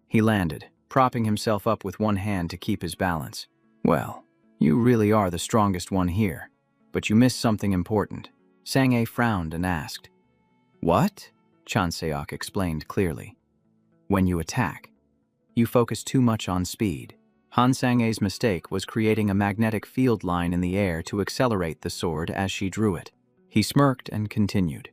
He landed, propping himself up with one hand to keep his balance. "Well, you really are the strongest one here, but you missed something important." Sang-a frowned and asked. "What?" Chanseok explained clearly. "When you attack, you focus too much on speed." Han Sang-a's mistake was creating a magnetic field line in the air to accelerate the sword as she drew it. He smirked and continued.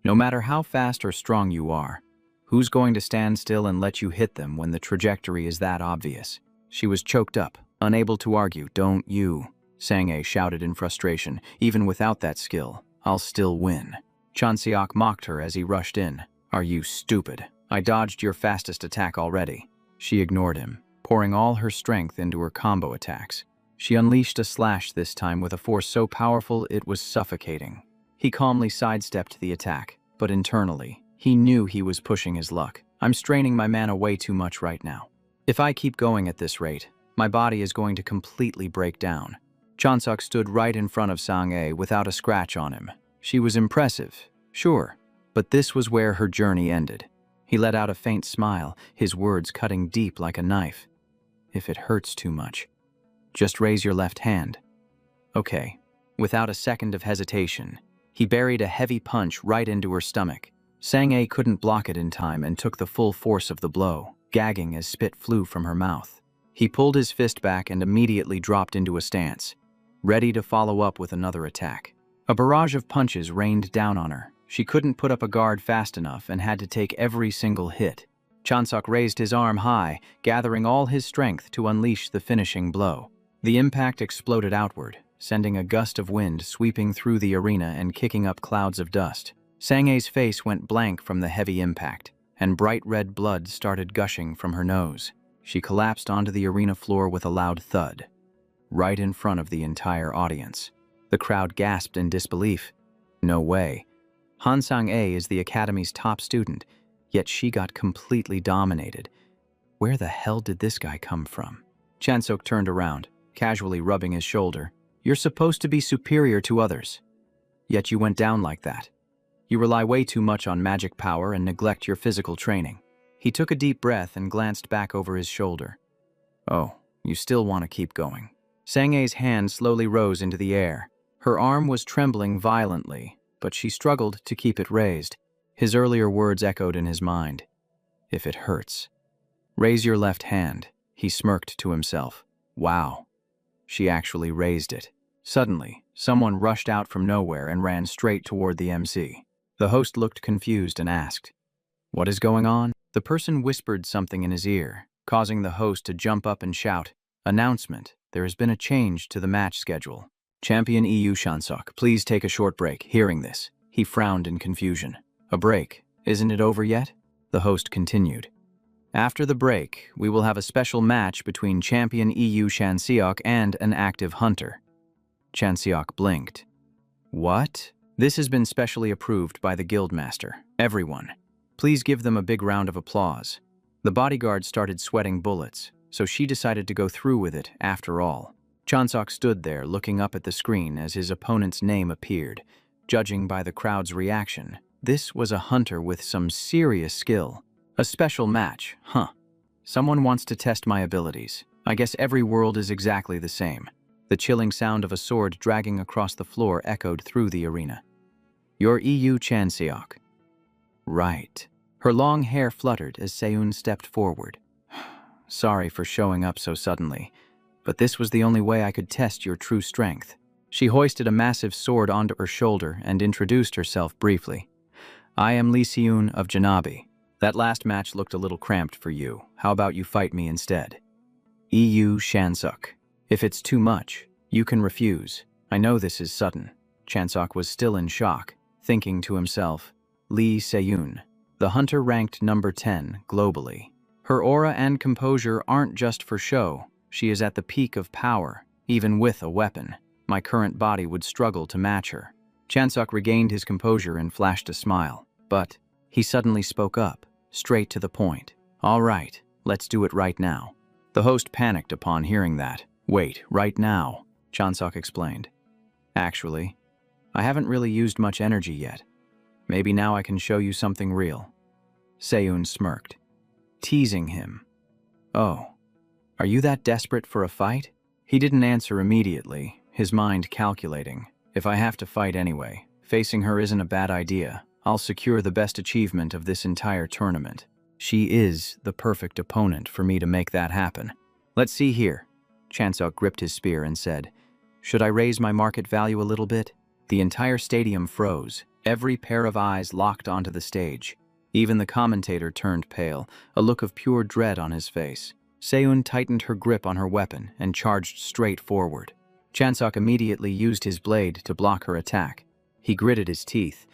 "No matter how fast or strong you are, who's going to stand still and let you hit them when the trajectory is that obvious?" She was choked up, unable to argue. "Don't you?" Sang-a shouted in frustration. "Even without that skill, I'll still win. Chanseok mocked her as he rushed in. Are you stupid? I dodged your fastest attack already. She ignored him, pouring all her strength into her combo attacks. She unleashed a slash this time with a force so powerful it was suffocating. He calmly sidestepped the attack, but internally, he knew he was pushing his luck. I'm straining my mana way too much right now. If I keep going at this rate, my body is going to completely break down. Chanseok stood right in front of Sang-ae without a scratch on him. She was impressive, sure, but this was where her journey ended. He let out a faint smile, his words cutting deep like a knife. If it hurts too much, just raise your left hand. Okay. Without a second of hesitation, he buried a heavy punch right into her stomach. Sang-ae couldn't block it in time and took the full force of the blow, gagging as spit flew from her mouth. He pulled his fist back and immediately dropped into a stance, ready to follow up with another attack. A barrage of punches rained down on her. She couldn't put up a guard fast enough and had to take every single hit. Chanseok raised his arm high, gathering all his strength to unleash the finishing blow. The impact exploded outward, sending a gust of wind sweeping through the arena and kicking up clouds of dust. Sang-ae's face went blank from the heavy impact, and bright red blood started gushing from her nose. She collapsed onto the arena floor with a loud thud, right in front of the entire audience. The crowd gasped in disbelief. No way. Han Sang-ae is the Academy's top student, yet she got completely dominated. Where the hell did this guy come from? Chanseok turned around, casually rubbing his shoulder. You're supposed to be superior to others, yet you went down like that. You rely way too much on magic power and neglect your physical training. He took a deep breath and glanced back over his shoulder. Oh, you still want to keep going. Sang-ae's hand slowly rose into the air. Her arm was trembling violently, but she struggled to keep it raised. His earlier words echoed in his mind. If it hurts, raise your left hand. He smirked to himself. Wow. She actually raised it. Suddenly, someone rushed out from nowhere and ran straight toward the MC. The host looked confused and asked, "What is going on?" The person whispered something in his ear, causing the host to jump up and shout, "Announcement, there has been a change to the match schedule. Champion EU Chanseok, please take a short break." Hearing this, he frowned in confusion. "A break? Isn't it over yet?" The host continued. "After the break, we will have a special match between Champion EU Chanseok and an active hunter." Chanseok blinked. "What?" "This has been specially approved by the Guildmaster. Everyone, please give them a big round of applause." The bodyguard started sweating bullets, so she decided to go through with it after all. Chanseok stood there looking up at the screen as his opponent's name appeared. Judging by the crowd's reaction, this was a hunter with some serious skill. A special match, huh? Someone wants to test my abilities. I guess every world is exactly the same. The chilling sound of a sword dragging across the floor echoed through the arena. "You're EU Chanseok." "Right." Her long hair fluttered as Seun stepped forward. "Sorry for showing up so suddenly, but this was the only way I could test your true strength." She hoisted a massive sword onto her shoulder and introduced herself briefly. "I am Lee Seun of Janabi. That last match looked a little cramped for you. How about you fight me instead?" "EU Chanseok. If it's too much, you can refuse. I know this is sudden." Chanseok was still in shock, thinking to himself, Lee Seun, the hunter ranked number 10 globally. Her aura and composure aren't just for show. She is at the peak of power, even with a weapon. My current body would struggle to match her. Chanseok regained his composure and flashed a smile, but he suddenly spoke up, straight to the point. "All right, let's do it right now." The host panicked upon hearing that. "Wait, right now," Chanseok explained. "Actually, I haven't really used much energy yet. Maybe now I can show you something real." Seun smirked, teasing him. "Oh, are you that desperate for a fight?" He didn't answer immediately, his mind calculating. If I have to fight anyway, facing her isn't a bad idea. I'll secure the best achievement of this entire tournament. She is the perfect opponent for me to make that happen. "Let's see here." Chanseok gripped his spear and said, "Should I raise my market value a little bit?" The entire stadium froze, every pair of eyes locked onto the stage. Even the commentator turned pale, a look of pure dread on his face. Seun tightened her grip on her weapon and charged straight forward. Chanseok immediately used his blade to block her attack. He gritted his teeth.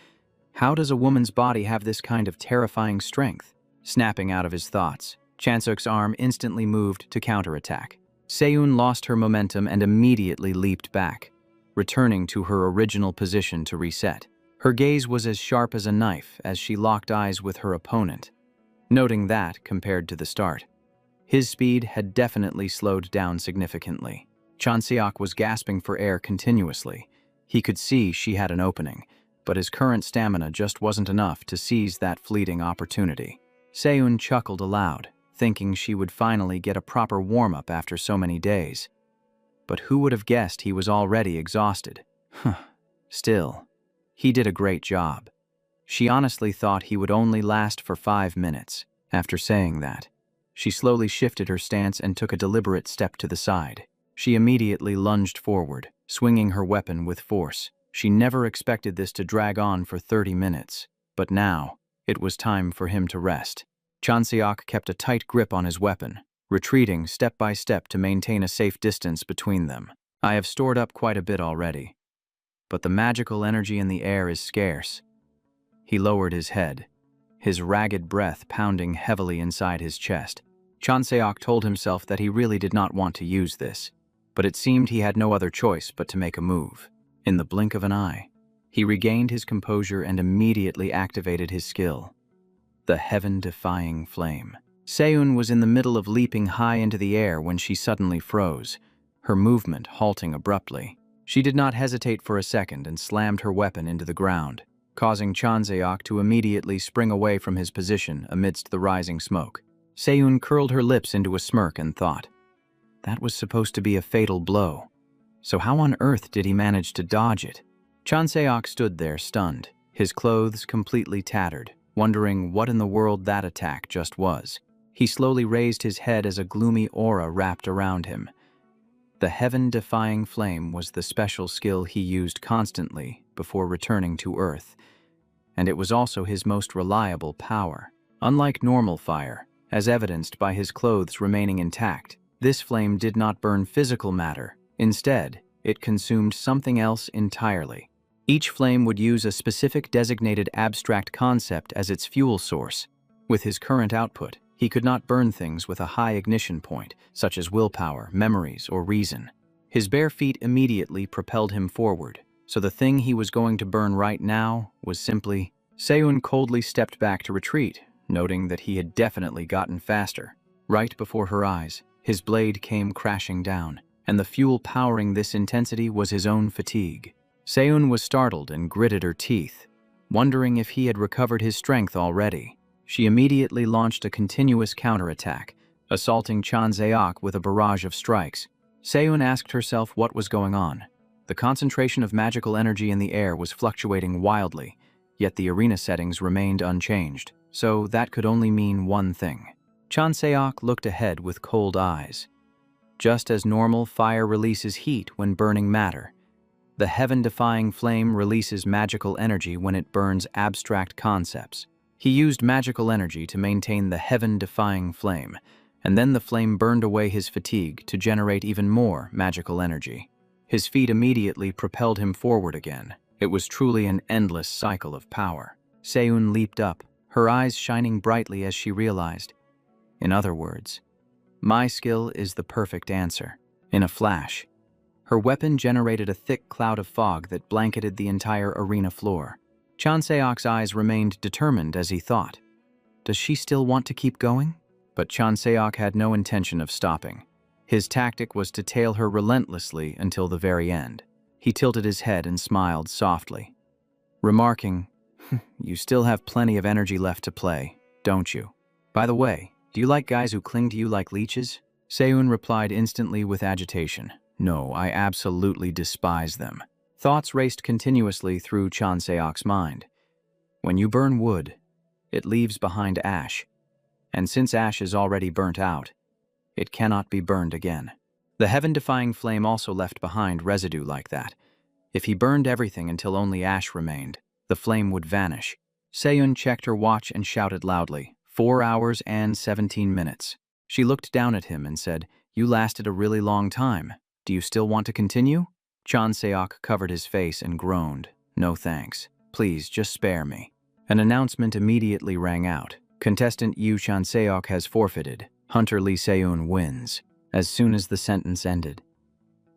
How does a woman's body have this kind of terrifying strength? Snapping out of his thoughts, Chansuk's arm instantly moved to counterattack. Seun lost her momentum and immediately leaped back, returning to her original position to reset. Her gaze was as sharp as a knife as she locked eyes with her opponent, noting that, compared to the start, his speed had definitely slowed down significantly. Chanseok was gasping for air continuously. He could see she had an opening, but his current stamina just wasn't enough to seize that fleeting opportunity. Seun chuckled aloud, thinking she would finally get a proper warm-up after so many days. But who would have guessed he was already exhausted? Still, he did a great job. She honestly thought he would only last for 5 minutes. After saying that, she slowly shifted her stance and took a deliberate step to the side. She immediately lunged forward, swinging her weapon with force. She never expected this to drag on for 30 minutes, but now, it was time for him to rest. Chanseok kept a tight grip on his weapon, retreating step by step to maintain a safe distance between them. I have stored up quite a bit already, but the magical energy in the air is scarce. He lowered his head, his ragged breath pounding heavily inside his chest. Chanseok told himself that he really did not want to use this, but it seemed he had no other choice but to make a move. In the blink of an eye, he regained his composure and immediately activated his skill, the heaven-defying flame. Seun was in the middle of leaping high into the air when she suddenly froze, her movement halting abruptly. She did not hesitate for a second and slammed her weapon into the ground, causing Chanseok to immediately spring away from his position amidst the rising smoke. Seun curled her lips into a smirk and thought, that was supposed to be a fatal blow. So how on earth did he manage to dodge it? Chanseok stood there stunned, his clothes completely tattered, wondering what in the world that attack just was. He slowly raised his head as a gloomy aura wrapped around him. The heaven-defying flame was the special skill he used constantly before returning to Earth, and it was also his most reliable power. Unlike normal fire, as evidenced by his clothes remaining intact, this flame did not burn physical matter. Instead, it consumed something else entirely. Each flame would use a specific designated abstract concept as its fuel source. With his current output, he could not burn things with a high ignition point, such as willpower, memories, or reason. His bare feet immediately propelled him forward, so the thing he was going to burn right now was simply... Seun coldly stepped back to retreat, noting that he had definitely gotten faster. Right before her eyes, his blade came crashing down, and the fuel powering this intensity was his own fatigue. Seun was startled and gritted her teeth, wondering if he had recovered his strength already. She immediately launched a continuous counterattack, assaulting Chanseok with a barrage of strikes. Seun asked herself what was going on. The concentration of magical energy in the air was fluctuating wildly, yet the arena settings remained unchanged, so that could only mean one thing. Chanseok looked ahead with cold eyes. Just as normal fire releases heat when burning matter, the heaven-defying flame releases magical energy when it burns abstract concepts. He used magical energy to maintain the heaven-defying flame, and then the flame burned away his fatigue to generate even more magical energy. His feet immediately propelled him forward again. It was truly an endless cycle of power. Seun leaped up, her eyes shining brightly as she realized. In other words, my skill is the perfect answer. In a flash, her weapon generated a thick cloud of fog that blanketed the entire arena floor. Chanseok's eyes remained determined as he thought, does she still want to keep going? But Chanseok had no intention of stopping. His tactic was to tail her relentlessly until the very end. He tilted his head and smiled softly, remarking, you still have plenty of energy left to play, don't you? By the way, do you like guys who cling to you like leeches? Seun replied instantly with agitation. No, I absolutely despise them. Thoughts raced continuously through Chanseok's mind. When you burn wood, it leaves behind ash, and since ash is already burnt out, it cannot be burned again. The heaven-defying flame also left behind residue like that. If he burned everything until only ash remained, the flame would vanish. Seun checked her watch and shouted loudly, 4 hours and 17 minutes. She looked down at him and said, you lasted a really long time. Do you still want to continue? Chanseok covered his face and groaned. No thanks. Please, just spare me. An announcement immediately rang out. Contestant Yu Chan-seok has forfeited. Hunter Lee Seun wins. As soon as the sentence ended,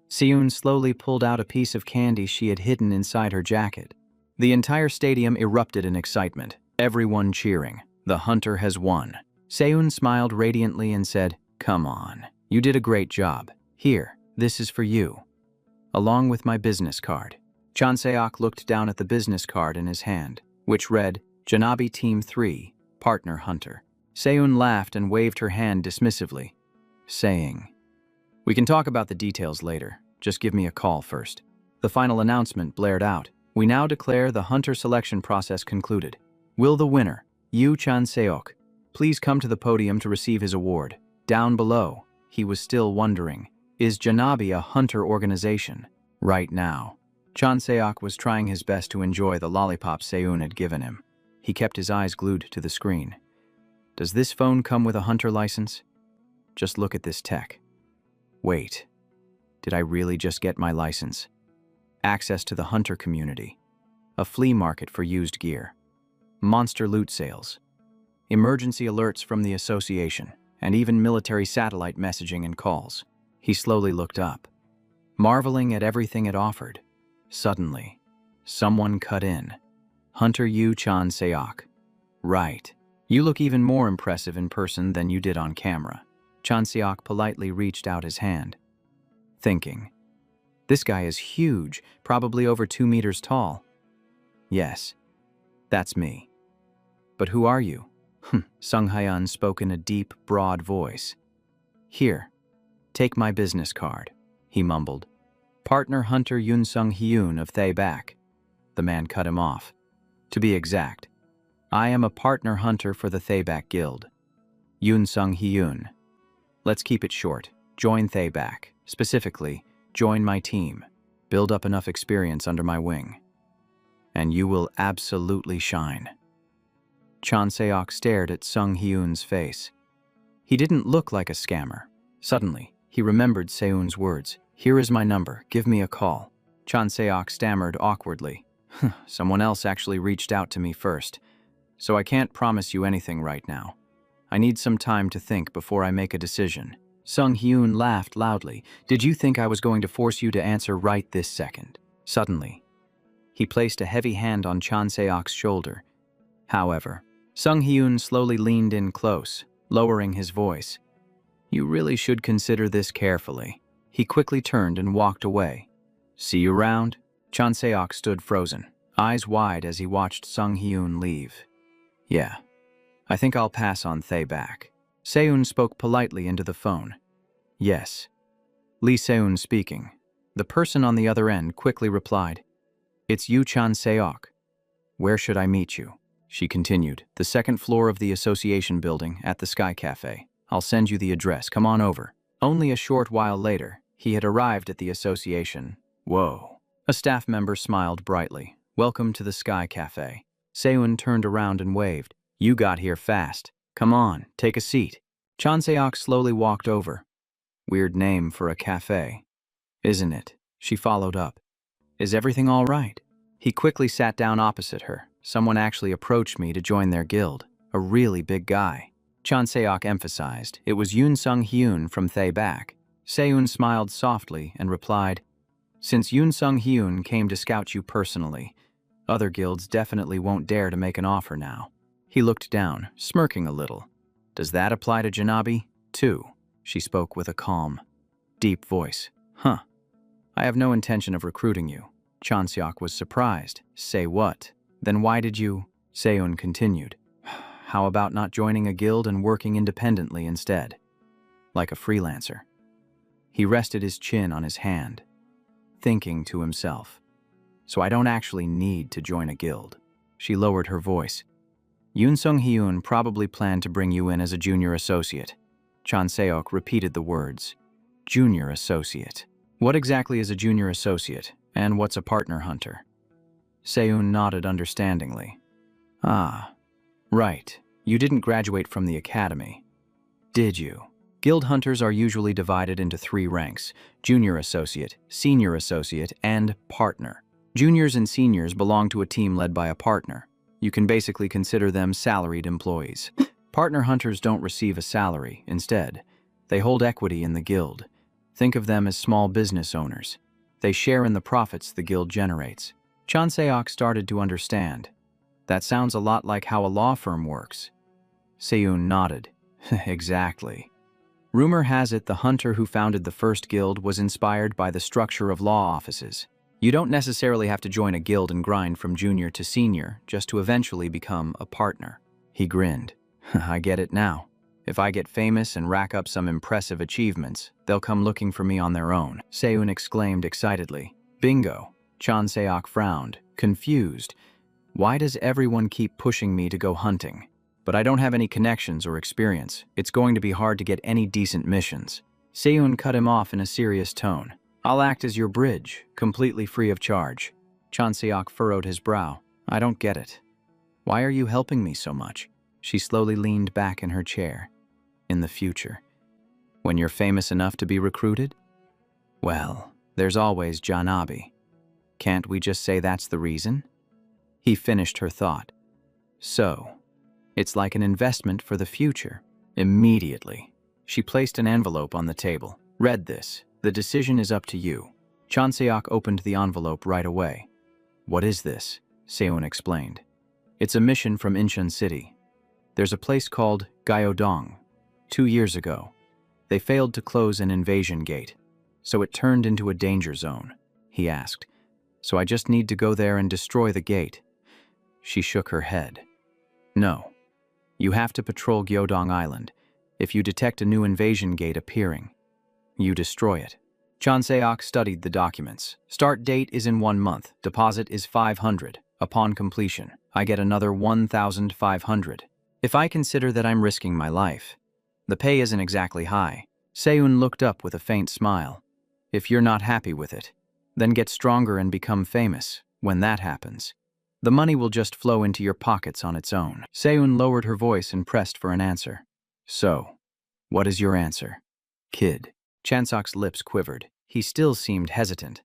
Seun slowly pulled out a piece of candy she had hidden inside her jacket. The entire stadium erupted in excitement, everyone cheering. The hunter has won. Seun smiled radiantly and said, "Come on, you did a great job. Here, this is for you, along with my business card." Chan-seok looked down at the business card in his hand, which read, Janabi Team 3, Partner Hunter. Seun laughed and waved her hand dismissively, saying, "We can talk about the details later. Just give me a call first." The final announcement blared out. We now declare the hunter selection process concluded. Will the winner, Yu Chan-seok, please come to the podium to receive his award? Down below, he was still wondering, is Janabi a hunter organization? Right now, Chan-seok was trying his best to enjoy the lollipop Seun had given him. He kept his eyes glued to the screen. Does this phone come with a hunter license? Just look at this tech. Wait, did I really just get my license? Access to the hunter community, a flea market for used gear, monster loot sales, emergency alerts from the association, and even military satellite messaging and calls. He slowly looked up, marveling at everything it offered. Suddenly, someone cut in. Hunter Yu Chan-seok. Right. You look even more impressive in person than you did on camera. Chan-seok politely reached out his hand, thinking, this guy is huge, probably over 2 meters tall. Yes, that's me. But who are you? Sung Hyun spoke in a deep, broad voice. Here, take my business card, he mumbled. Partner Hunter Yoon Sung Hyun of Thay Bak. The man cut him off. To be exact, I am a partner hunter for the Thay Bak Guild. Yoon Sung Hyun. Let's keep it short. Join Thay Bak. Specifically, join my team. Build up enough experience under my wing, and you will absolutely shine. Chan-seok stared at Sung Hyun's face. He didn't look like a scammer. Suddenly, he remembered Seun's words. Here is my number. Give me a call. Chan-seok stammered awkwardly. Someone else actually reached out to me first, so I can't promise you anything right now. I need some time to think before I make a decision. Sung Hyun laughed loudly. Did you think I was going to force you to answer right this second? Suddenly, he placed a heavy hand on Chan-seok's shoulder. However, Sung Hyun slowly leaned in close, lowering his voice. You really should consider this carefully. He quickly turned and walked away. See you around? Chan-seok stood frozen, eyes wide as he watched Sung Hyun leave. Yeah, I think I'll pass on Thay Bak. Seun spoke politely into the phone. Yes. Lee Seun speaking. The person on the other end quickly replied, It's Yu Chan-seok. Where should I meet you? She continued, the second floor of the association building at the Sky Cafe. I'll send you the address. Come on over. Only a short while later, he had arrived at the association. Whoa. A staff member smiled brightly. Welcome to the Sky Cafe. Seun turned around and waved. You got here fast. Come on, take a seat. Chan-seok slowly walked over. Weird name for a cafe, isn't it? She followed up. Is everything all right? He quickly sat down opposite her. Someone actually approached me to join their guild. A really big guy. Chan-seok emphasized. It was Yoon Sung Hyun from Thay Bak. Seun smiled softly and replied, Since Yoon Sung Hyun came to scout you personally, other guilds definitely won't dare to make an offer now. He looked down, smirking a little. Does that apply to Janabi, too? She spoke with a calm, deep voice. Huh. I have no intention of recruiting you. Chan-seok was surprised. Say what? Then why did you? Seun continued. How about not joining a guild and working independently instead? Like a freelancer. He rested his chin on his hand, thinking to himself. So I don't actually need to join a guild. She lowered her voice. Yoon Sung Hyun probably planned to bring you in as a junior associate. Chan-seok repeated the words. Junior associate. What exactly is a junior associate, and what's a partner hunter? Seun nodded understandingly. Ah, right. You didn't graduate from the academy, did you? Guild hunters are usually divided into 3 ranks: junior associate, senior associate, and partner. Juniors and seniors belong to a team led by a partner. You can basically consider them salaried employees. Partner hunters don't receive a salary. Instead, they hold equity in the guild. Think of them as small business owners. They share in the profits the guild generates. Chan Seok started to understand. That sounds a lot like how a law firm works. Seun nodded. Exactly. Rumor has it the hunter who founded the first guild was inspired by the structure of law offices. You don't necessarily have to join a guild and grind from junior to senior just to eventually become a partner. He grinned. I get it now. If I get famous and rack up some impressive achievements, they'll come looking for me on their own, Seun exclaimed excitedly. Bingo. Chan Seok frowned, confused. Why does everyone keep pushing me to go hunting? But I don't have any connections or experience. It's going to be hard to get any decent missions. Seun cut him off in a serious tone. I'll act as your bridge, completely free of charge. Chan Seok furrowed his brow. I don't get it. Why are you helping me so much? She slowly leaned back in her chair. In the future. When you're famous enough to be recruited? Well, there's always Janabi. Can't we just say that's the reason? He finished her thought. So, it's like an investment for the future. Immediately, she placed an envelope on the table. Read this. The decision is up to you. Chan Seok opened the envelope right away. What is this? Seun explained. It's a mission from Incheon City. There's a place called Gyeodong. 2 years ago, they failed to close an invasion gate, so it turned into a danger zone. He asked, so I just need to go there and destroy the gate. She shook her head. No. You have to patrol Gyeodong Island. If you detect a new invasion gate appearing, you destroy it. Chan Seok studied the documents. Start date is in 1 month. Deposit is 500. Upon completion, I get another 1,500. If I consider that I'm risking my life, the pay isn't exactly high. Seun looked up with a faint smile. If you're not happy with it, then get stronger and become famous. When that happens, the money will just flow into your pockets on its own. Seun lowered her voice and pressed for an answer. So, what is your answer? Kid. Chan Seok's lips quivered. He still seemed hesitant.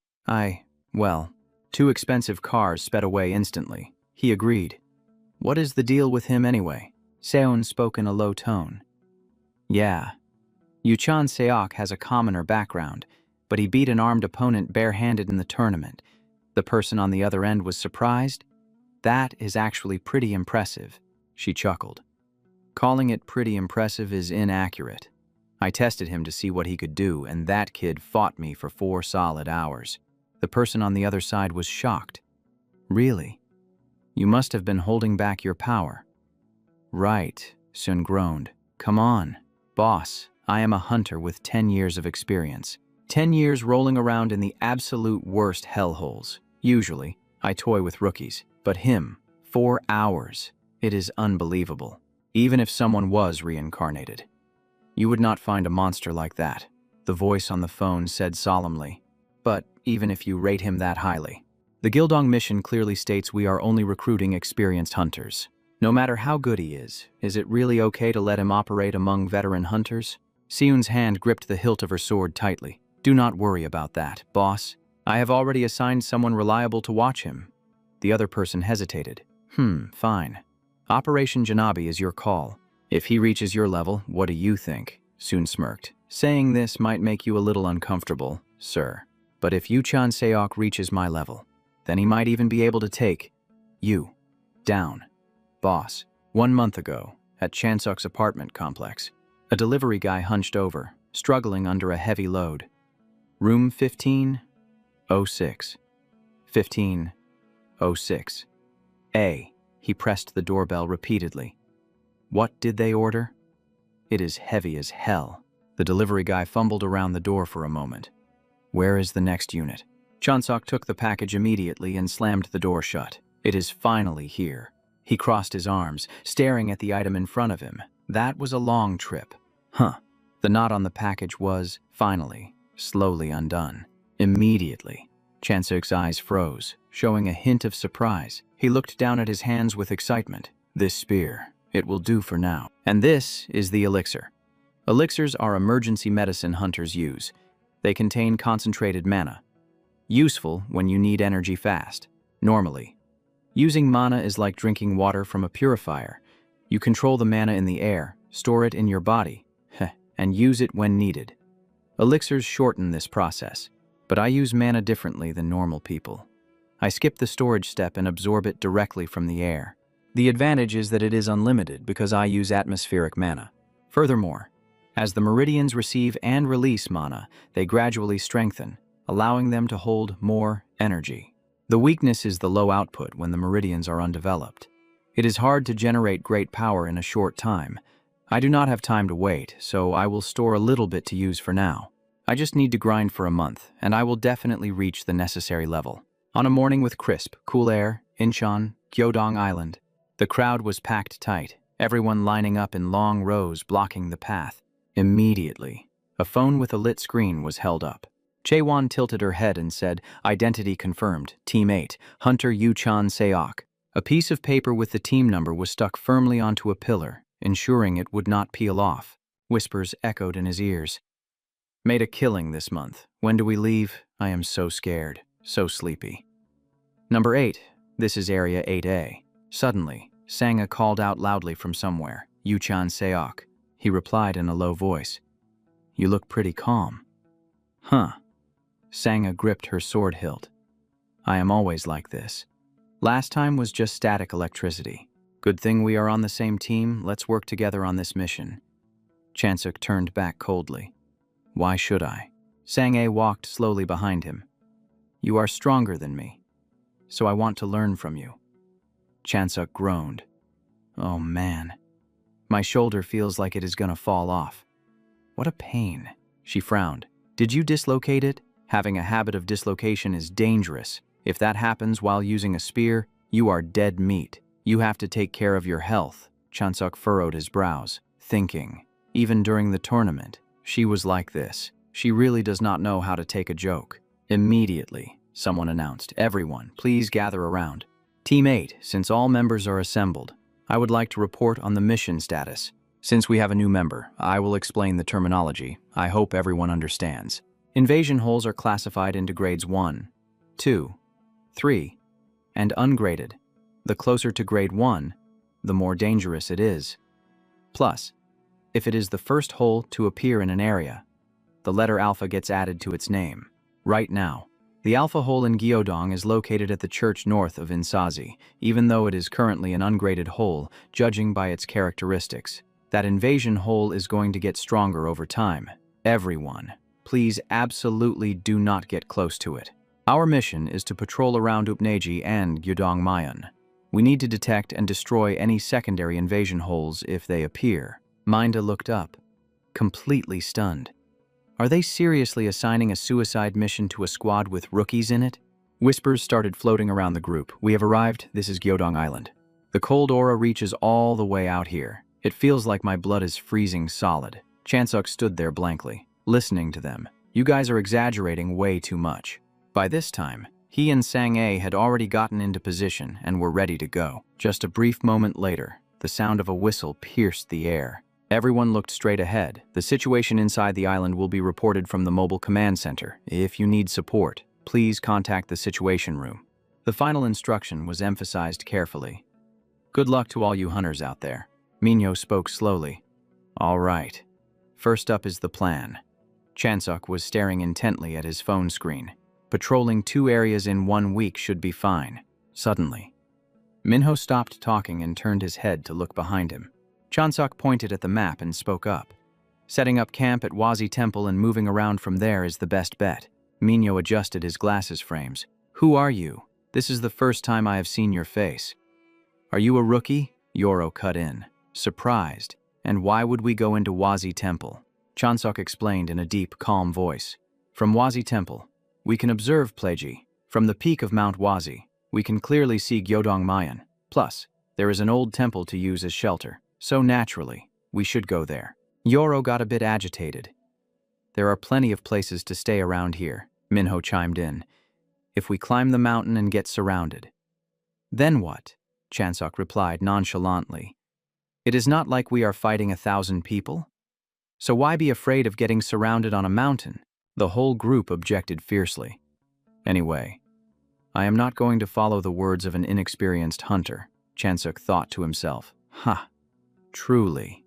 Well, 2 expensive cars sped away instantly. He agreed. What is the deal with him anyway? Seun spoke in a low tone. Yeah. Chan Seok has a commoner background, but he beat an armed opponent barehanded in the tournament. The person on the other end was surprised. That is actually pretty impressive, she chuckled. Calling it pretty impressive is inaccurate. I tested him to see what he could do, and that kid fought me for 4 solid hours. The person on the other side was shocked. Really? You must have been holding back your power. Right, Sun groaned. Come on, boss. I am a hunter with 10 years of experience. 10 years rolling around in the absolute worst hellholes. Usually, I toy with rookies, but him, 4 hours. It is unbelievable. Even if someone was reincarnated. You would not find a monster like that, the voice on the phone said solemnly. But even if you rate him that highly, the Gyeodong mission clearly states we are only recruiting experienced hunters. No matter how good he is it really okay to let him operate among veteran hunters? Seun's hand gripped the hilt of her sword tightly. Do not worry about that, boss. I have already assigned someone reliable to watch him. The other person hesitated. Fine. Operation Janabi is your call. If he reaches your level, what do you think? Sun smirked. Saying this might make you a little uncomfortable, sir. But if Chan Seok reaches my level, then he might even be able to take you down. Boss. 1 month ago, at Chan Seok's apartment complex, a delivery guy hunched over, struggling under a heavy load. Room 1506. 1506. A. He pressed the doorbell repeatedly. What did they order? It is heavy as hell. The delivery guy fumbled around the door for a moment. Where is the next unit? Chan Seok took the package immediately and slammed the door shut. It is finally here. He crossed his arms, staring at the item in front of him. That was a long trip. The knot on the package was, finally, slowly undone. Immediately, Chan Seok's eyes froze, showing a hint of surprise. He looked down at his hands with excitement. This spear. It will do for now. And this is the elixir. Elixirs are emergency medicine hunters use. They contain concentrated mana. Useful when you need energy fast. Normally, using mana is like drinking water from a purifier. You control the mana in the air, store it in your body, and use it when needed. Elixirs shorten this process, but I use mana differently than normal people. I skip the storage step and absorb it directly from the air. The advantage is that it is unlimited because I use atmospheric mana. Furthermore, as the meridians receive and release mana, they gradually strengthen, allowing them to hold more energy. The weakness is the low output when the meridians are undeveloped. It is hard to generate great power in a short time. I do not have time to wait, so I will store a little bit to use for now. I just need to grind for a month, and I will definitely reach the necessary level. On a morning with crisp, cool air, Incheon, Gyeodong Island, the crowd was packed tight, everyone lining up in long rows blocking the path. Immediately, a phone with a lit screen was held up. Chaewon tilted her head and said, "Identity confirmed, Team 8, Hunter Yuchan Seok." A piece of paper with the team number was stuck firmly onto a pillar, ensuring it would not peel off. Whispers echoed in his ears. "Made a killing this month. When do we leave? I am so scared, so sleepy." "Number 8, this is Area 8A. Suddenly, Sanga called out loudly from somewhere, "Yuchan Seok." He replied in a low voice, "You look pretty calm." "Huh." Sanga gripped her sword hilt. "I am always like this. Last time was just static electricity. Good thing we are on the same team. Let's work together on this mission." Chansuk turned back coldly. "Why should I?" Sang-ae walked slowly behind him. "You are stronger than me, so I want to learn from you." Chansuk groaned. "Oh man, my shoulder feels like it is gonna fall off. What a pain." She frowned. "Did you dislocate it? Having a habit of dislocation is dangerous. If that happens while using a spear, you are dead meat. You have to take care of your health." Chansuk furrowed his brows, thinking. Even during the tournament, she was like this. She really does not know how to take a joke. Immediately, someone announced, "Everyone, please gather around. Team 8, since all members are assembled, I would like to report on the mission status. Since we have a new member, I will explain the terminology. I hope everyone understands. Invasion holes are classified into grades 1, 2, 3, and ungraded. The closer to grade 1, the more dangerous it is. Plus, if it is the first hole to appear in an area, the letter alpha gets added to its name. Right now, the alpha hole in Gyeodong is located at the church north of Insazi, even though it is currently an ungraded hole, judging by its characteristics. That invasion hole is going to get stronger over time. Everyone, please absolutely do not get close to it. Our mission is to patrol around Upneji and Gyeodong Mayon. We need to detect and destroy any secondary invasion holes if they appear." Minda looked up, completely stunned. Are they seriously assigning a suicide mission to a squad with rookies in it? Whispers started floating around the group. "We have arrived. This is Gyeodong Island. The cold aura reaches all the way out here. It feels like my blood is freezing solid." Chansuk stood there blankly, listening to them. "You guys are exaggerating way too much." By this time, he and Sang-ae had already gotten into position and were ready to go. Just a brief moment later, the sound of a whistle pierced the air. Everyone looked straight ahead. "The situation inside the island will be reported from the mobile command center. If you need support, please contact the situation room." The final instruction was emphasized carefully. "Good luck to all you hunters out there." Minyo spoke slowly. "All right. First up is the plan." Chansuk was staring intently at his phone screen. "Patrolling 2 areas in 1 week should be fine." Suddenly, Minho stopped talking and turned his head to look behind him. Chansuk pointed at the map and spoke up. "Setting up camp at Wazi Temple and moving around from there is the best bet." Minyo adjusted his glasses frames. "Who are you? This is the first time I have seen your face." "Are you a rookie?" Yoro cut in, surprised. "And why would we go into Wazi Temple?" Chansuk explained in a deep, calm voice. "From Wazi Temple, we can observe Pleji. From the peak of Mount Wazi, we can clearly see Gyeodong Mayon. Plus, there is an old temple to use as shelter. So naturally, we should go there." Yoro got a bit agitated. "There are plenty of places to stay around here," Minho chimed in. "If we climb the mountain and get surrounded." "Then what?" Chansuk replied nonchalantly. "It is not like we are fighting 1,000 people. So why be afraid of getting surrounded on a mountain?" The whole group objected fiercely. Anyway, I am not going to follow the words of an inexperienced hunter, Chansuk thought to himself. Truly.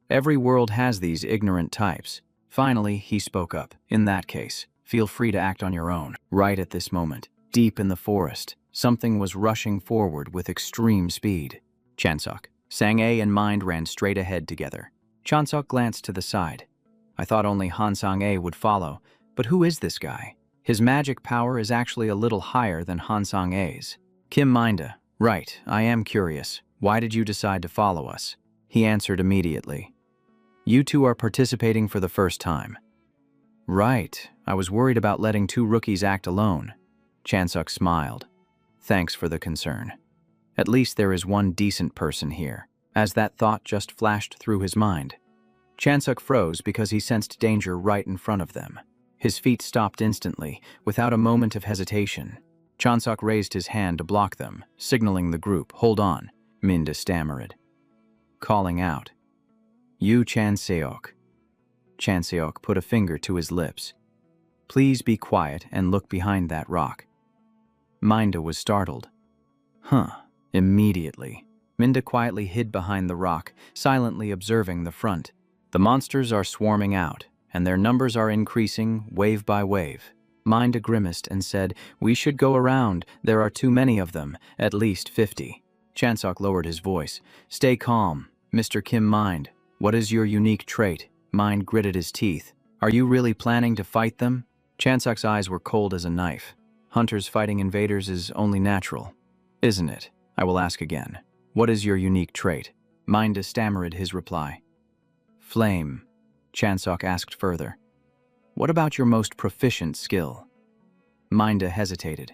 Every world has these ignorant types. Finally, he spoke up. In that case, feel free to act on your own. Right at this moment, deep in the forest, something was rushing forward with extreme speed. Chansuk, Sang-A and Mind ran straight ahead together. Chansuk glanced to the side. I thought only Han Sang-A would follow, but who is this guy? His magic power is actually a little higher than Han Sang-A's. Kim Minda, right, I am curious. Why did you decide to follow us? He answered immediately. You two are participating for the first time. Right, I was worried about letting two rookies act alone. Chansuk smiled. Thanks for the concern. At least there is one decent person here, as that thought just flashed through his mind. Chansuk froze because he sensed danger right in front of them. His feet stopped instantly, without a moment of hesitation. Chansuk raised his hand to block them, signaling the group, hold on, Minda stammered. Calling out, You Chanseok. Chanseok put a finger to his lips. Please be quiet and look behind that rock. Minda was startled. Immediately. Minda quietly hid behind the rock, silently observing the front. The monsters are swarming out, and their numbers are increasing wave by wave. Minda grimaced and said, We should go around, there are too many of them, at least 50. Chansok lowered his voice. Stay calm, Mr. Kim Mind. What is your unique trait? Mind gritted his teeth. Are you really planning to fight them? Chansok's eyes were cold as a knife. Hunters fighting invaders is only natural, isn't it? I will ask again. What is your unique trait? Minda stammered his reply. Flame. Chansok asked further. What about your most proficient skill? Minda hesitated.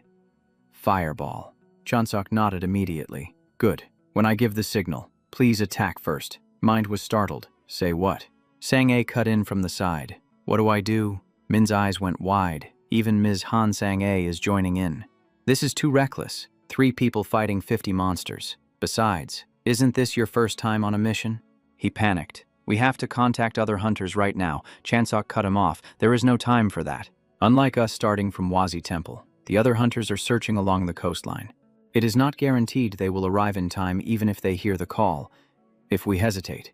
Fireball. Chansok nodded immediately. Good. When I give the signal, please attack first. Mind was startled. Say what? Sang-A cut in from the side. What do I do? Min's eyes went wide. Even Ms. Han Sang-A is joining in. This is too reckless. 3 people fighting 50 monsters. Besides, isn't this your first time on a mission? He panicked. We have to contact other hunters right now. Chansok cut him off. There is no time for that. Unlike us starting from Wazi Temple, the other hunters are searching along the coastline. It is not guaranteed they will arrive in time even if they hear the call. If we hesitate,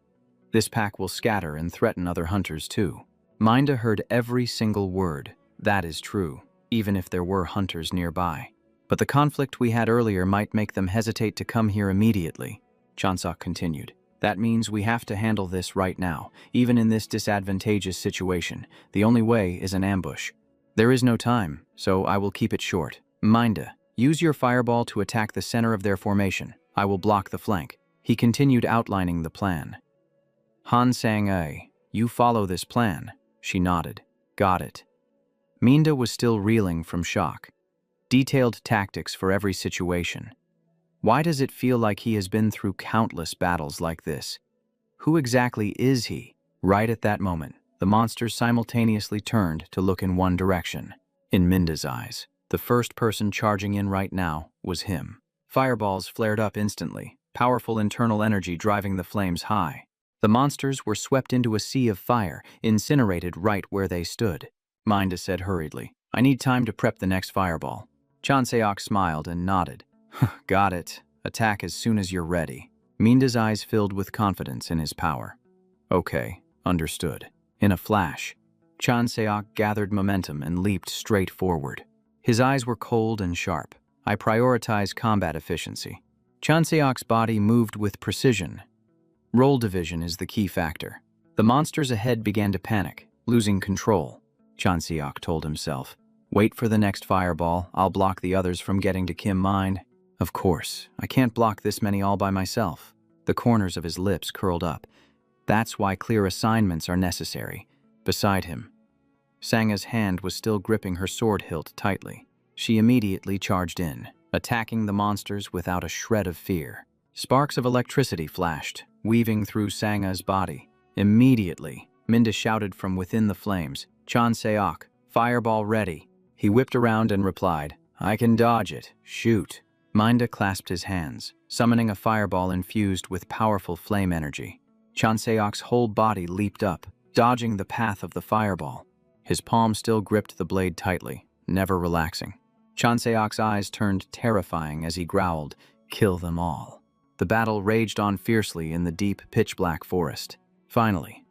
this pack will scatter and threaten other hunters too. Minda heard every single word. That is true, even if there were hunters nearby. But the conflict we had earlier might make them hesitate to come here immediately. Chansok continued. That means we have to handle this right now, even in this disadvantageous situation. The only way is an ambush. There is no time, so I will keep it short. Minda, use your fireball to attack the center of their formation. I will block the flank. He continued outlining the plan. Han Sang-A, you follow this plan. She nodded. Got it. Minda was still reeling from shock. Detailed tactics for every situation. Why does it feel like he has been through countless battles like this? Who exactly is he? Right at that moment, the monsters simultaneously turned to look in one direction. In Minda's eyes, the first person charging in right now was him. Fireballs flared up instantly, powerful internal energy driving the flames high. The monsters were swept into a sea of fire, incinerated right where they stood. Minda said hurriedly, I need time to prep the next fireball. Chanseok smiled and nodded. Got it. Attack as soon as you're ready. Minda's eyes filled with confidence in his power. Okay, understood. In a flash, Chanseok gathered momentum and leaped straight forward. His eyes were cold and sharp. I prioritize combat efficiency. Chanseok's body moved with precision. Role division is the key factor. The monsters ahead began to panic, losing control. Chanseok told himself. Wait for the next fireball. I'll block the others from getting to Kim Mind. Of course, I can't block this many all by myself. The corners of his lips curled up. That's why clear assignments are necessary. Beside him, Sanga's hand was still gripping her sword hilt tightly. She immediately charged in, attacking the monsters without a shred of fear. Sparks of electricity flashed, weaving through Sanga's body. Immediately, Minda shouted from within the flames, Chanseok, fireball ready. He whipped around and replied, I can dodge it. Shoot. Minda clasped his hands, summoning a fireball infused with powerful flame energy. Chanseok's whole body leaped up, dodging the path of the fireball. His palm still gripped the blade tightly, never relaxing. Chan Seok's eyes turned terrifying as he growled, "Kill them all." The battle raged on fiercely in the deep, pitch-black forest. Finally,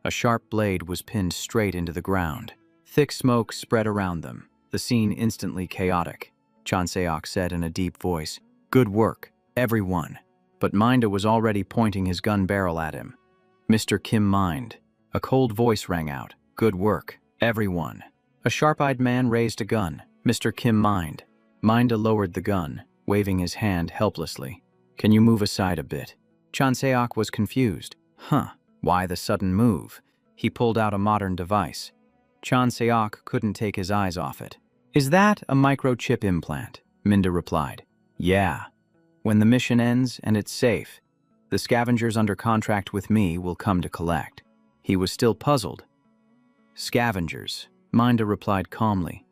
a sharp blade was pinned straight into the ground. Thick smoke spread around them, the scene instantly chaotic. Chan Seok said in a deep voice, "Good work, everyone." But Minda was already pointing his gun barrel at him. "Mr. Kim Mind." A cold voice rang out, "Good work, everyone." A sharp-eyed man raised a gun. "Mr. Kim Mind." Minda lowered the gun, waving his hand helplessly. "Can you move aside a bit?" Chan Seok was confused. Why the sudden move? He pulled out a modern device. Chan Seok couldn't take his eyes off it. "Is that a microchip implant?" Minda replied. "Yeah. When the mission ends and it's safe, the scavengers under contract with me will come to collect." He was still puzzled. "Scavengers," Minda replied calmly.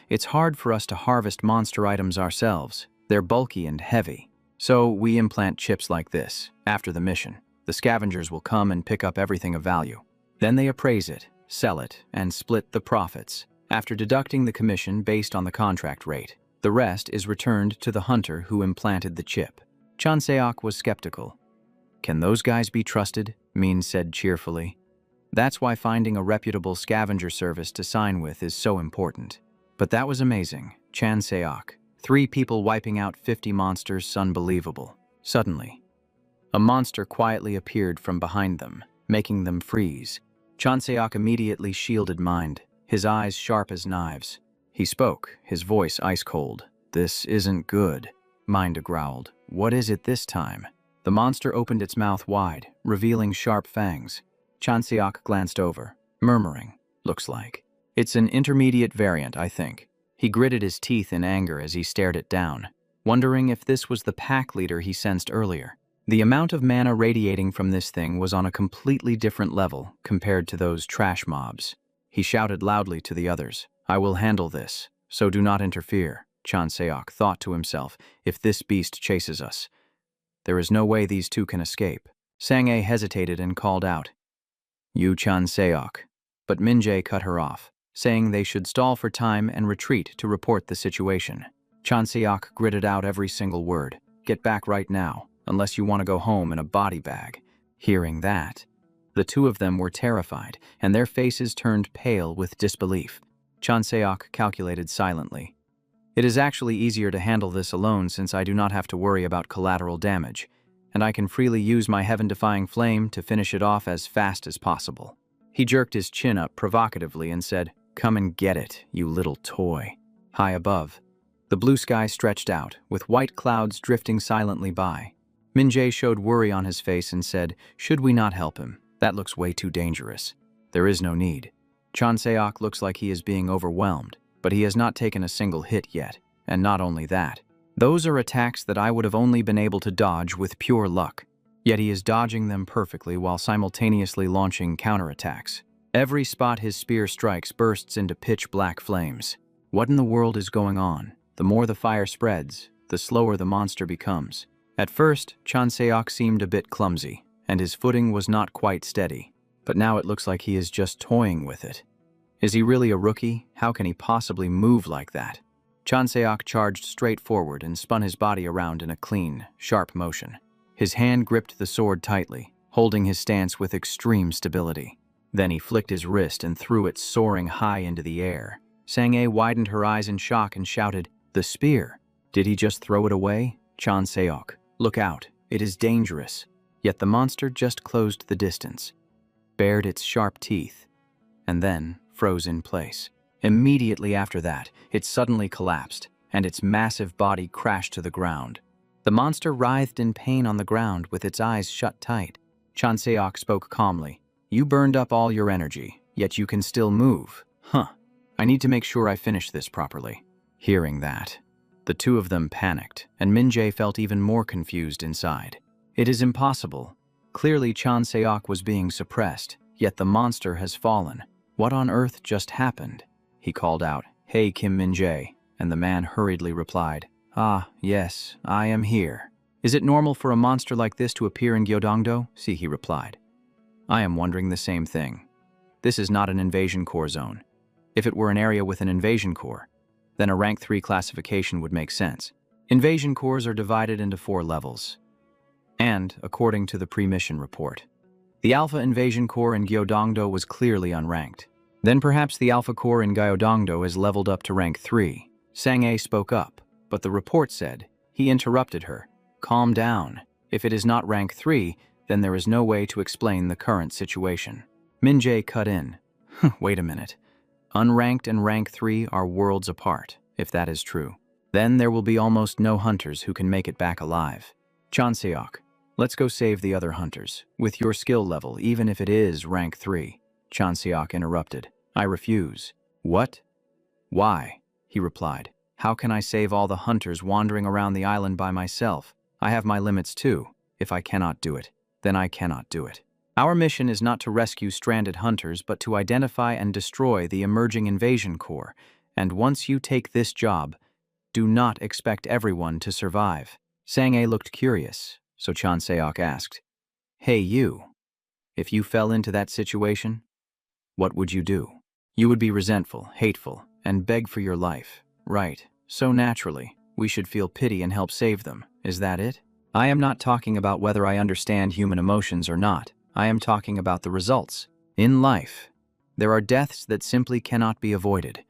"It's hard for us to harvest monster items ourselves. They're bulky and heavy. So we implant chips like this. After the mission, the scavengers will come and pick up everything of value. Then they appraise it, sell it, and split the profits. After deducting the commission based on the contract rate, the rest is returned to the hunter who implanted the chip." Chan Seok was skeptical. "Can those guys be trusted?" Min said cheerfully. "That's why finding a reputable scavenger service to sign with is so important." But that was amazing. Chan Seok. 3 people wiping out 50 monsters, unbelievable. Suddenly, a monster quietly appeared from behind them, making them freeze. Chan Seok immediately shielded Mind, his eyes sharp as knives. He spoke, his voice ice-cold. "This isn't good," Mind growled. "What is it this time?" The monster opened its mouth wide, revealing sharp fangs. Chan Seok glanced over, murmuring, "Looks like. It's an intermediate variant, I think." He gritted his teeth in anger as he stared it down, wondering if this was the pack leader he sensed earlier. The amount of mana radiating from this thing was on a completely different level compared to those trash mobs. He shouted loudly to the others, "I will handle this, so do not interfere." Chan Seok thought to himself, "If this beast chases us, there is no way these two can escape." Sang-A hesitated and called out, "You Chan Seok." But Min-jae cut her off, saying they should stall for time and retreat to report the situation. Chan Seok gritted out every single word, "Get back right now, unless you want to go home in a body bag." Hearing that, the two of them were terrified, and their faces turned pale with disbelief. Chan Seok calculated silently. "It is actually easier to handle this alone since I do not have to worry about collateral damage, and I can freely use my heaven-defying flame to finish it off as fast as possible." He jerked his chin up provocatively and said, "Come and get it, you little toy." High above, the blue sky stretched out, with white clouds drifting silently by. Min-jae showed worry on his face and said, "Should we not help him? That looks way too dangerous." "There is no need. Chan Seok looks like he is being overwhelmed, but he has not taken a single hit yet. And not only that, those are attacks that I would have only been able to dodge with pure luck. Yet he is dodging them perfectly while simultaneously launching counterattacks. Every spot his spear strikes bursts into pitch-black flames. What in the world is going on? The more the fire spreads, the slower the monster becomes." At first, Chan Seok seemed a bit clumsy, and his footing was not quite steady. But now it looks like he is just toying with it. Is he really a rookie? How can he possibly move like that? Chan Seok charged straight forward and spun his body around in a clean, sharp motion. His hand gripped the sword tightly, holding his stance with extreme stability. Then he flicked his wrist and threw it soaring high into the air. Sang-A widened her eyes in shock and shouted, "The spear! Did he just throw it away?" "Chan Seok, look out, it is dangerous." Yet the monster just closed the distance, bared its sharp teeth, and then froze in place. Immediately after that, it suddenly collapsed, and its massive body crashed to the ground. The monster writhed in pain on the ground with its eyes shut tight. Chan Seok spoke calmly, "You burned up all your energy, yet you can still move. I need to make sure I finish this properly." Hearing that, the two of them panicked, and Min-jae felt even more confused inside. It is impossible. Clearly Chan Seok was being suppressed, yet the monster has fallen. What on earth just happened? He called out, "Hey Kim Min-jae," and the man hurriedly replied, "Ah, yes, I am here." "Is it normal for a monster like this to appear in Gyeodongdo?" he replied. "I am wondering the same thing. This is not an invasion core zone. If it were an area with an invasion core, then a rank 3 classification would make sense. Invasion cores are divided into 4 levels. And, according to the pre-mission report, the Alpha Invasion Corps in Gyeodongdo was clearly unranked. Then perhaps the Alpha Corps in Gyeodongdo has leveled up to rank 3. Sang-ae spoke up, but the report said. He interrupted her. Calm down. If it is not rank 3, then there is no way to explain the current situation. Min-jae cut in. Wait a minute. Unranked and rank 3 are worlds apart, if that is true. Then there will be almost no hunters who can make it back alive. Chanseok, let's go save the other hunters, with your skill level, even if it is rank 3. Chanseok interrupted. I refuse. What? Why? He replied. How can I save all the hunters wandering around the island by myself? I have my limits too. If I cannot do it, then I cannot do it. Our mission is not to rescue stranded hunters, but to identify and destroy the emerging invasion corps. And once you take this job, do not expect everyone to survive. Sang-ae looked curious, so Chanseok asked, Hey you, if you fell into that situation, what would you do? You would be resentful, hateful, and beg for your life. Right, so naturally, we should feel pity and help save them. Is that it? I am not talking about whether I understand human emotions or not. I am talking about the results. In life, there are deaths that simply cannot be avoided,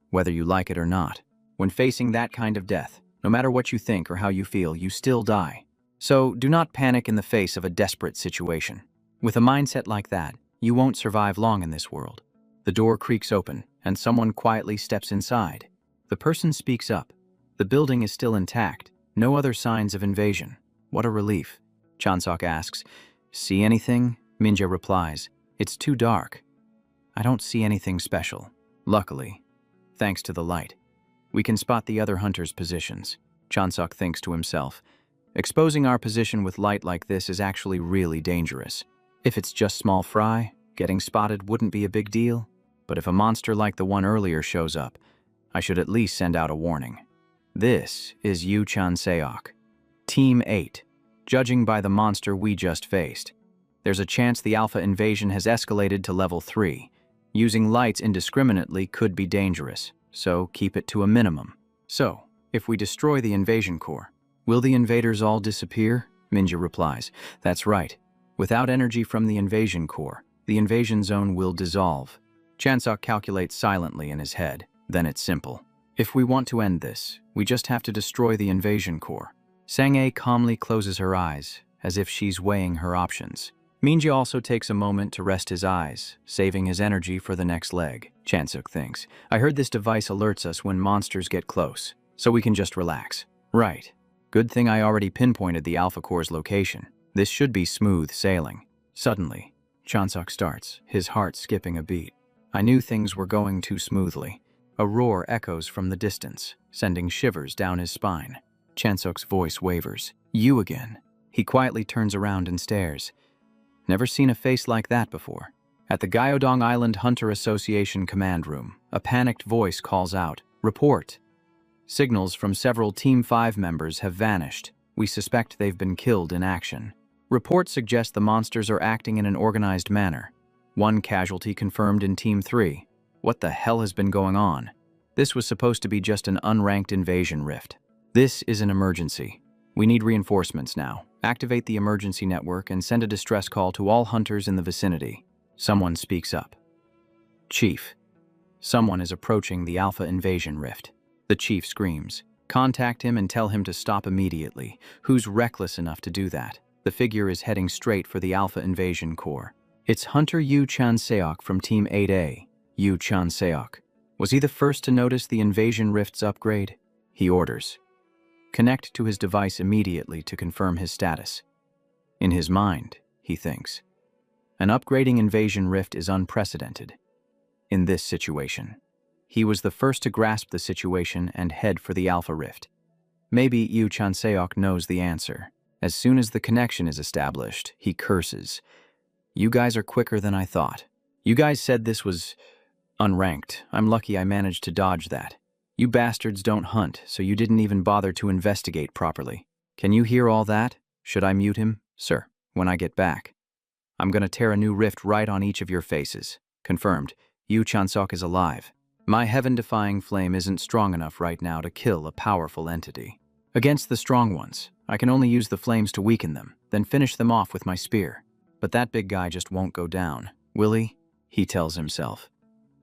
whether you like it or not. When facing that kind of death, no matter what you think or how you feel, you still die. So do not panic in the face of a desperate situation. With a mindset like that, you won't survive long in this world. The door creaks open, and someone quietly steps inside. The person speaks up. The building is still intact. No other signs of invasion. What a relief. Chanseok asks, See anything? Min-jae replies, It's too dark. I don't see anything special. Luckily, thanks to the light, we can spot the other hunters' positions. Chanseok thinks to himself, exposing our position with light like this is actually really dangerous. If it's just small fry, getting spotted wouldn't be a big deal. But if a monster like the one earlier shows up, I should at least send out a warning. This is Yu Chanseok. Team 8. Judging by the monster we just faced, there's a chance the Alpha invasion has escalated to level 3. Using lights indiscriminately could be dangerous, so keep it to a minimum. So, if we destroy the invasion core, will the invaders all disappear? Min-jae replies, That's right. Without energy from the invasion core, the invasion zone will dissolve. Chanseok calculates silently in his head. Then it's simple. If we want to end this, we just have to destroy the invasion core. Sang-ae calmly closes her eyes, as if she's weighing her options. Min-jae also takes a moment to rest his eyes, saving his energy for the next leg. Chanseok thinks, I heard this device alerts us when monsters get close, so we can just relax. Right. Good thing I already pinpointed the Alpha Core's location. This should be smooth sailing. Suddenly, Chanseok starts, his heart skipping a beat. I knew things were going too smoothly. A roar echoes from the distance, sending shivers down his spine. Chanseok's voice wavers. You again. He quietly turns around and stares. Never seen a face like that before. At the Gyeodong Island Hunter Association command room, a panicked voice calls out, Report. Signals from several Team 5 members have vanished. We suspect they've been killed in action. Reports suggest the monsters are acting in an organized manner. One casualty confirmed in Team 3. What the hell has been going on? This was supposed to be just an unranked invasion rift. This is an emergency. We need reinforcements now. Activate the emergency network and send a distress call to all hunters in the vicinity. Someone speaks up. Chief. Someone is approaching the Alpha invasion rift. The chief screams. Contact him and tell him to stop immediately. Who's reckless enough to do that? The figure is heading straight for the Alpha invasion core. It's Hunter Yu Chanseok from Team 8A. Yu Chanseok. Was he the first to notice the invasion rift's upgrade? He orders. Connect to his device immediately to confirm his status. In his mind, he thinks, an upgrading invasion rift is unprecedented. In this situation, he was the first to grasp the situation and head for the Alpha rift. Maybe Yu Chanseok knows the answer. As soon as the connection is established, he curses. You guys are quicker than I thought. You guys said this was unranked. I'm lucky I managed to dodge that. You bastards don't hunt, so you didn't even bother to investigate properly. Can you hear all that? Should I mute him? Sir, when I get back, I'm gonna tear a new rift right on each of your faces. Confirmed. Yu Chanseok is alive. My heaven-defying flame isn't strong enough right now to kill a powerful entity. Against the strong ones, I can only use the flames to weaken them, then finish them off with my spear. But that big guy just won't go down, will he? He tells himself.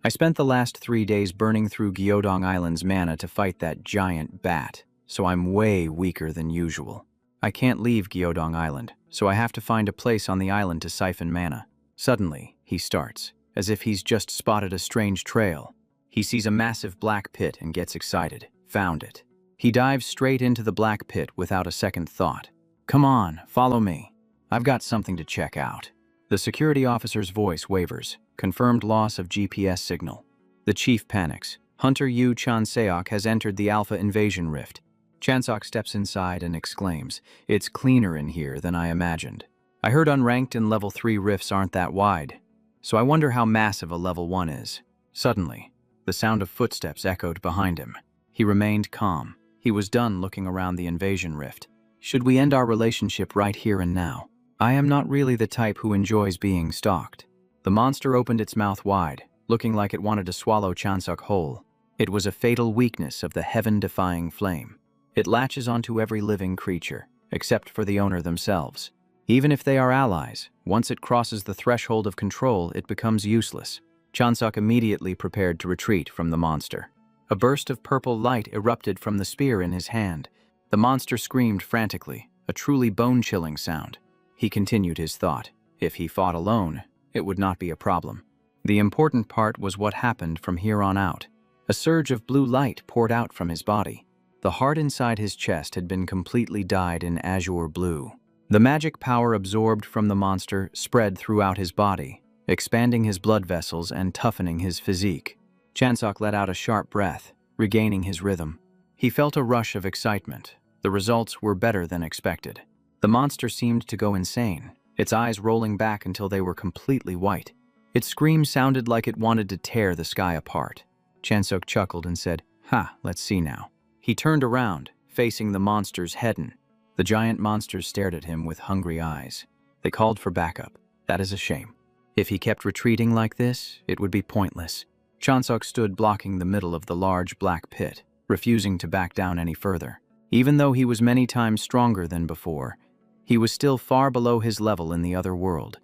I spent the last 3 days burning through Gyeodong Island's mana to fight that giant bat, so I'm way weaker than usual. I can't leave Gyeodong Island, so I have to find a place on the island to siphon mana. Suddenly, he starts, as if he's just spotted a strange trail. He sees a massive black pit and gets excited. Found it. He dives straight into the black pit without a second thought. Come on, follow me. I've got something to check out. The security officer's voice wavers. Confirmed loss of GPS signal. The chief panics. Hunter Yu Chan-seok has entered the Alpha Invasion Rift. Chan-seok steps inside and exclaims, "It's cleaner in here than I imagined. I heard unranked and level 3 rifts aren't that wide, so I wonder how massive a level 1 is." Suddenly, the sound of footsteps echoed behind him. He remained calm. He was done looking around the invasion rift. Should we end our relationship right here and now? I am not really the type who enjoys being stalked. The monster opened its mouth wide, looking like it wanted to swallow Chan-seok whole. It was a fatal weakness of the heaven-defying flame. It latches onto every living creature, except for the owner themselves. Even if they are allies, once it crosses the threshold of control, it becomes useless. Chan-seok immediately prepared to retreat from the monster. A burst of purple light erupted from the spear in his hand. The monster screamed frantically, a truly bone-chilling sound. He continued his thought. If he fought alone, it would not be a problem. The important part was what happened from here on out. A surge of blue light poured out from his body. The heart inside his chest had been completely dyed in azure blue. The magic power absorbed from the monster spread throughout his body, expanding his blood vessels and toughening his physique. Chan-seok let out a sharp breath, regaining his rhythm. He felt a rush of excitement. The results were better than expected. The monster seemed to go insane, its eyes rolling back until they were completely white. Its scream sounded like it wanted to tear the sky apart. Chan-seok chuckled and said, "Ha, let's see now." He turned around, facing the monster's head. The giant monsters stared at him with hungry eyes. They called for backup. That is a shame. If he kept retreating like this, it would be pointless. Chan-seok stood blocking the middle of the large black pit, refusing to back down any further. Even though he was many times stronger than before, he was still far below his level in the other world.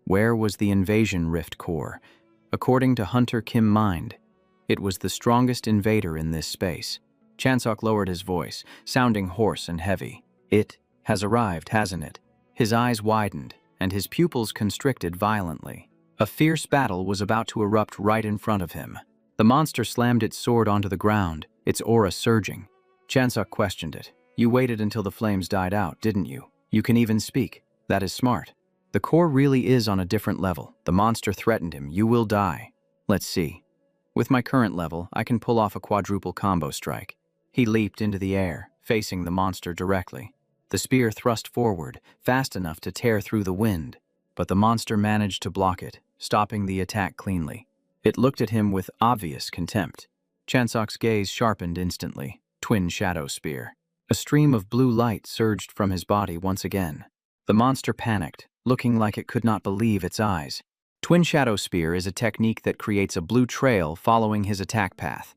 Where was the invasion rift core? According to Hunter Kim Mind, it was the strongest invader in this space. Chan-seok lowered his voice, sounding hoarse and heavy. "It has arrived, hasn't it?" His eyes widened, and his pupils constricted violently. A fierce battle was about to erupt right in front of him. The monster slammed its sword onto the ground, its aura surging. Chan-seok questioned it. "You waited until the flames died out, didn't you? You can even speak. That is smart. The core really is on a different level. The monster threatened him. You will die. Let's see. With my current level, I can pull off a quadruple combo strike." He leaped into the air, facing the monster directly. The spear thrust forward, fast enough to tear through the wind, but the monster managed to block it, stopping the attack cleanly. It looked at him with obvious contempt. Chan-seok's gaze sharpened instantly. Twin shadow spear. A stream of blue light surged from his body once again. The monster panicked, looking like it could not believe its eyes. Twin shadow spear is a technique that creates a blue trail following his attack path.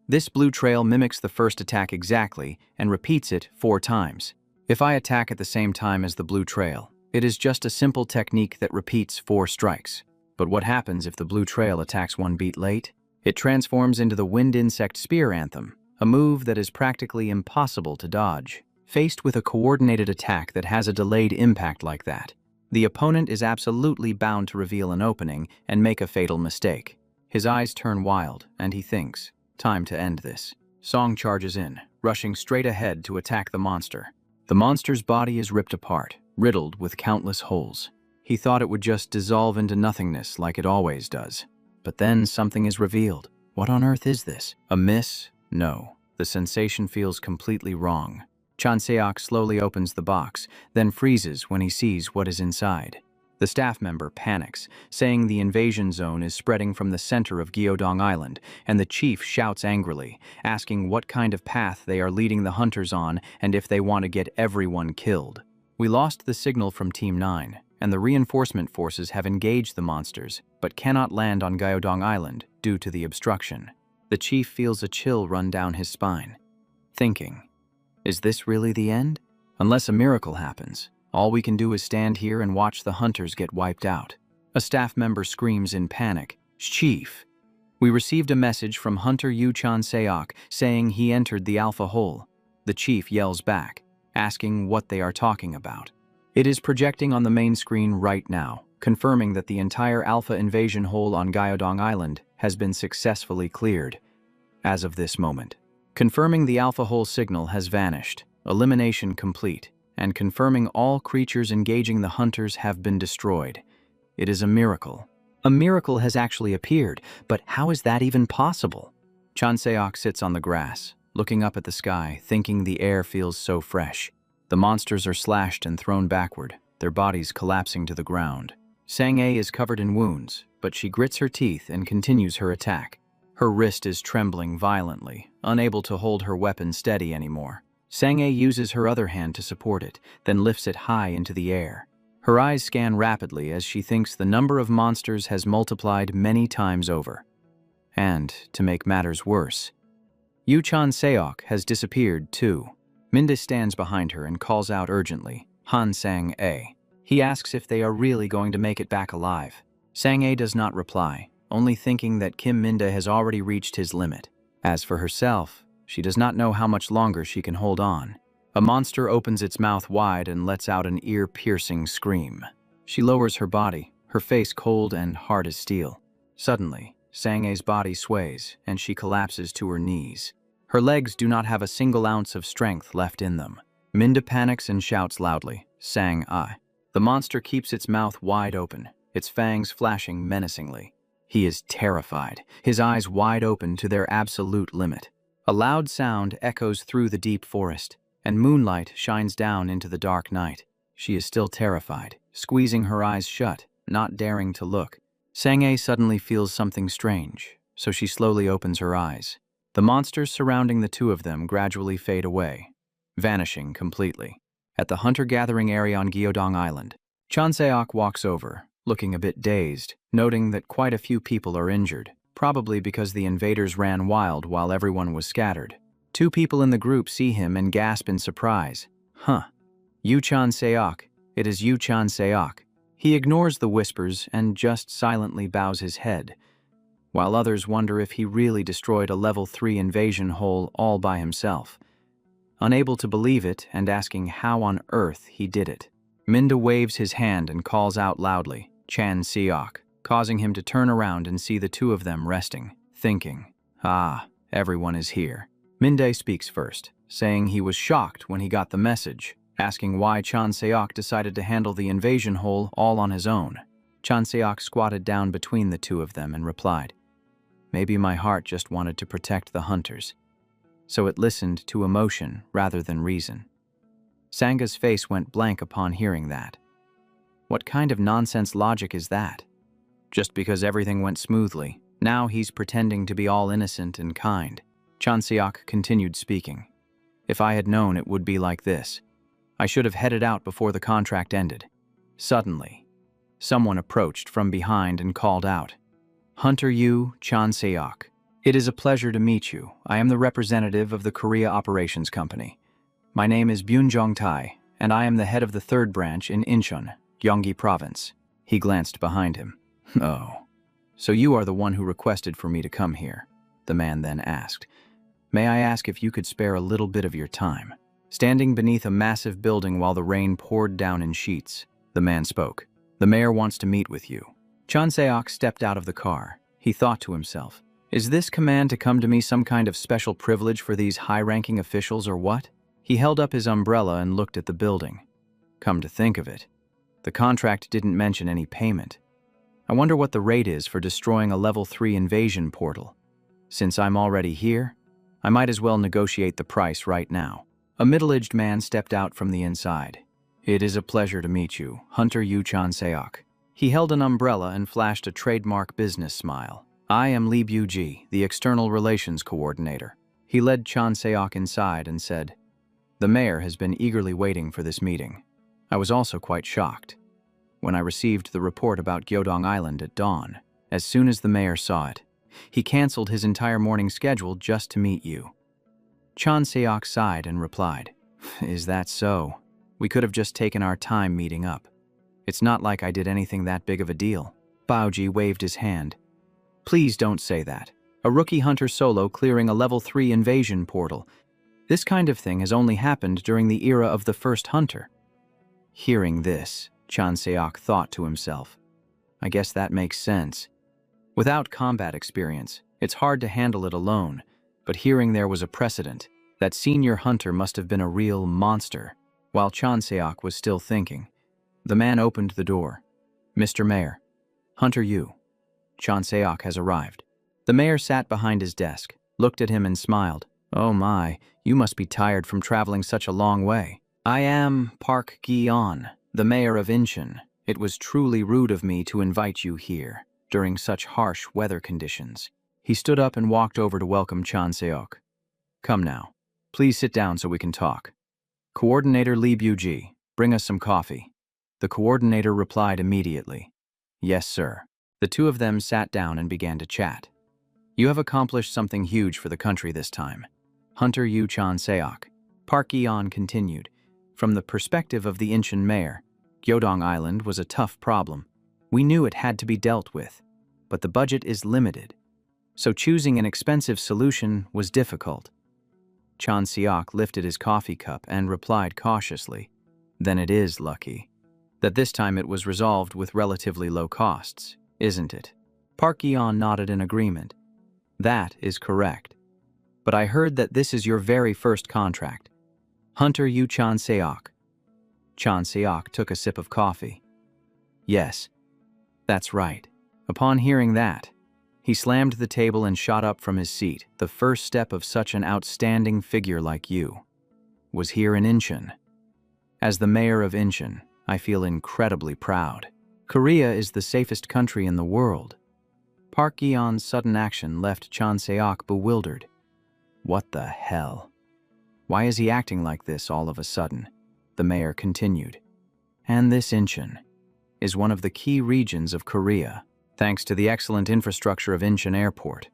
This blue trail mimics the first attack exactly and repeats it 4 times. If I attack at the same time as the blue trail, it is just a simple technique that repeats 4 strikes. But what happens if the blue trail attacks 1 beat late? It transforms into the wind insect spear anthem, a move that is practically impossible to dodge. Faced with a coordinated attack that has a delayed impact like that, the opponent is absolutely bound to reveal an opening and make a fatal mistake. His eyes turn wild, and he thinks, time to end this. Song charges in, rushing straight ahead to attack the monster. The monster's body is ripped apart, riddled with countless holes. He thought it would just dissolve into nothingness like it always does. But then something is revealed. What on earth is this? A miss? No. The sensation feels completely wrong. Chan-seok slowly opens the box, then freezes when he sees what is inside. The staff member panics, saying the invasion zone is spreading from the center of Gyeodong Island, and the chief shouts angrily, asking what kind of path they are leading the hunters on and if they want to get everyone killed. We lost the signal from Team 9, and the reinforcement forces have engaged the monsters, but cannot land on Gyeodong Island due to the obstruction. The chief feels a chill run down his spine, thinking, is this really the end? Unless a miracle happens, all we can do is stand here and watch the hunters get wiped out. A staff member screams in panic, Chief, we received a message from Hunter Yu-chan Seok saying he entered the Alpha Hole. The chief yells back, asking what they are talking about. It is projecting on the main screen right now, confirming that the entire Alpha invasion hole on Gyeodong Island has been successfully cleared. As of this moment, confirming the Alpha Hole signal has vanished, elimination complete, and confirming all creatures engaging the hunters have been destroyed. It is a miracle. A miracle has actually appeared, but how is that even possible? Chan Seok sits on the grass, looking up at the sky, thinking the air feels so fresh. The monsters are slashed and thrown backward, their bodies collapsing to the ground. Sang-ae is covered in wounds, but she grits her teeth and continues her attack. Her wrist is trembling violently, unable to hold her weapon steady anymore. Sang-ae uses her other hand to support it, then lifts it high into the air. Her eyes scan rapidly as she thinks the number of monsters has multiplied many times over. And, to make matters worse, Yu-chan Seok has disappeared too. Minda stands behind her and calls out urgently, Han Sang-ae. He asks if they are really going to make it back alive. Sang-ae does not reply, only thinking that Kim Minda has already reached his limit. As for herself, she does not know how much longer she can hold on. A monster opens its mouth wide and lets out an ear-piercing scream. She lowers her body, her face cold and hard as steel. Suddenly, Sang-ae's body sways, and she collapses to her knees. Her legs do not have a single ounce of strength left in them. Minda panics and shouts loudly, Sang-ae. The monster keeps its mouth wide open, its fangs flashing menacingly. He is terrified, his eyes wide open to their absolute limit. A loud sound echoes through the deep forest, and moonlight shines down into the dark night. She is still terrified, squeezing her eyes shut, not daring to look. Sang-ae suddenly feels something strange, so she slowly opens her eyes. The monsters surrounding the two of them gradually fade away, vanishing completely. At the hunter-gathering area on Gyeodong Island, Chan Seok walks over, looking a bit dazed, noting that quite a few people are injured, probably because the invaders ran wild while everyone was scattered. Two people in the group see him and gasp in surprise. Huh. Yu-chan Seok. It is Yu-chan Seok. He ignores the whispers and just silently bows his head, while others wonder if he really destroyed a level 3 invasion hole all by himself. Unable to believe it and asking how on earth he did it. Minda waves his hand and calls out loudly, Chan Seok, causing him to turn around and see the two of them resting, thinking, ah, everyone is here. Minda speaks first, saying he was shocked when he got the message, asking why Chan Seok decided to handle the invasion hole all on his own. Chan Seok squatted down between the two of them and replied, maybe my heart just wanted to protect the hunters, so it listened to emotion rather than reason. Sanga's face went blank upon hearing that. What kind of nonsense logic is that? Just because everything went smoothly, now he's pretending to be all innocent and kind. Chan Seok continued speaking. If I had known it would be like this, I should have headed out before the contract ended. Suddenly, someone approached from behind and called out, Hunter Yu, Chan Seok. It is a pleasure to meet you. I am the representative of the Korea Operations Company. My name is Byun-jong Tai, and I am the head of the 3rd branch in Incheon, Gyeonggi Province. He glanced behind him. Oh, so you are the one who requested for me to come here, the man then asked. May I ask if you could spare a little bit of your time? Standing beneath a massive building while the rain poured down in sheets, the man spoke. The mayor wants to meet with you. Chan Seok stepped out of the car. He thought to himself, is this command to come to me some kind of special privilege for these high-ranking officials or what? He held up his umbrella and looked at the building. Come to think of it, the contract didn't mention any payment. I wonder what the rate is for destroying a level 3 invasion portal. Since I'm already here, I might as well negotiate the price right now. A middle-aged man stepped out from the inside. It is a pleasure to meet you, Hunter Yu-chan Seok. He held an umbrella and flashed a trademark business smile. I am Lee Bu-ji, the External Relations Coordinator. He led Chan Seok inside and said, the mayor has been eagerly waiting for this meeting. I was also quite shocked when I received the report about Gyeodong Island at dawn. As soon as the mayor saw it, He canceled his entire morning schedule just to meet you. Chan Seok sighed and replied, "Is that so? We could have just taken our time meeting up. It's not like I did anything that big of a deal." Baoji waved his hand. "Please don't say that. A rookie hunter solo clearing a level 3 invasion portal. This kind of thing has only happened during the era of the first hunter." Hearing this, Chan Seok thought to himself, "I guess that makes sense. Without combat experience, it's hard to handle it alone, but hearing there was a precedent, that senior hunter must have been a real monster." While Chan Seok was still thinking, the man opened the door. "Mr. Mayor, Hunter Yu, Chan Seok has arrived." The mayor sat behind his desk, looked at him and smiled. "Oh my, you must be tired from traveling such a long way." "I am Park Gi-on, the mayor of Incheon. It was truly rude of me to invite you here during such harsh weather conditions." He stood up and walked over to welcome Chan Seok. "Come now, please sit down so we can talk. Coordinator Lee Buji, bring us some coffee." The coordinator replied immediately, "Yes, sir." The two of them sat down and began to chat. "You have accomplished something huge for the country this time, Hunter Yu Chan Seok." Park Gi-on continued, "From the perspective of the Incheon mayor, Gyeodong Island was a tough problem. We knew it had to be dealt with, but the budget is limited, so choosing an expensive solution was difficult." Chan Seok lifted his coffee cup and replied cautiously, "Then it is lucky that this time it was resolved with relatively low costs, isn't it?" Park Gi-on nodded in agreement. "That is correct. But I heard that this is your very first contract. Hunter Yu Chan Seok." Chan Seok took a sip of coffee. "Yes, that's right." Upon hearing that, he slammed the table and shot up from his seat. "The first step of such an outstanding figure like you was here in Incheon. As the mayor of Incheon, I feel incredibly proud. Korea is the safest country in the world." Park Gi-on's sudden action left Chan Seok bewildered. What the hell? Why is he acting like this all of a sudden? The mayor continued. "And this Incheon is one of the key regions of Korea. Thanks to the excellent infrastructure of Incheon Airport,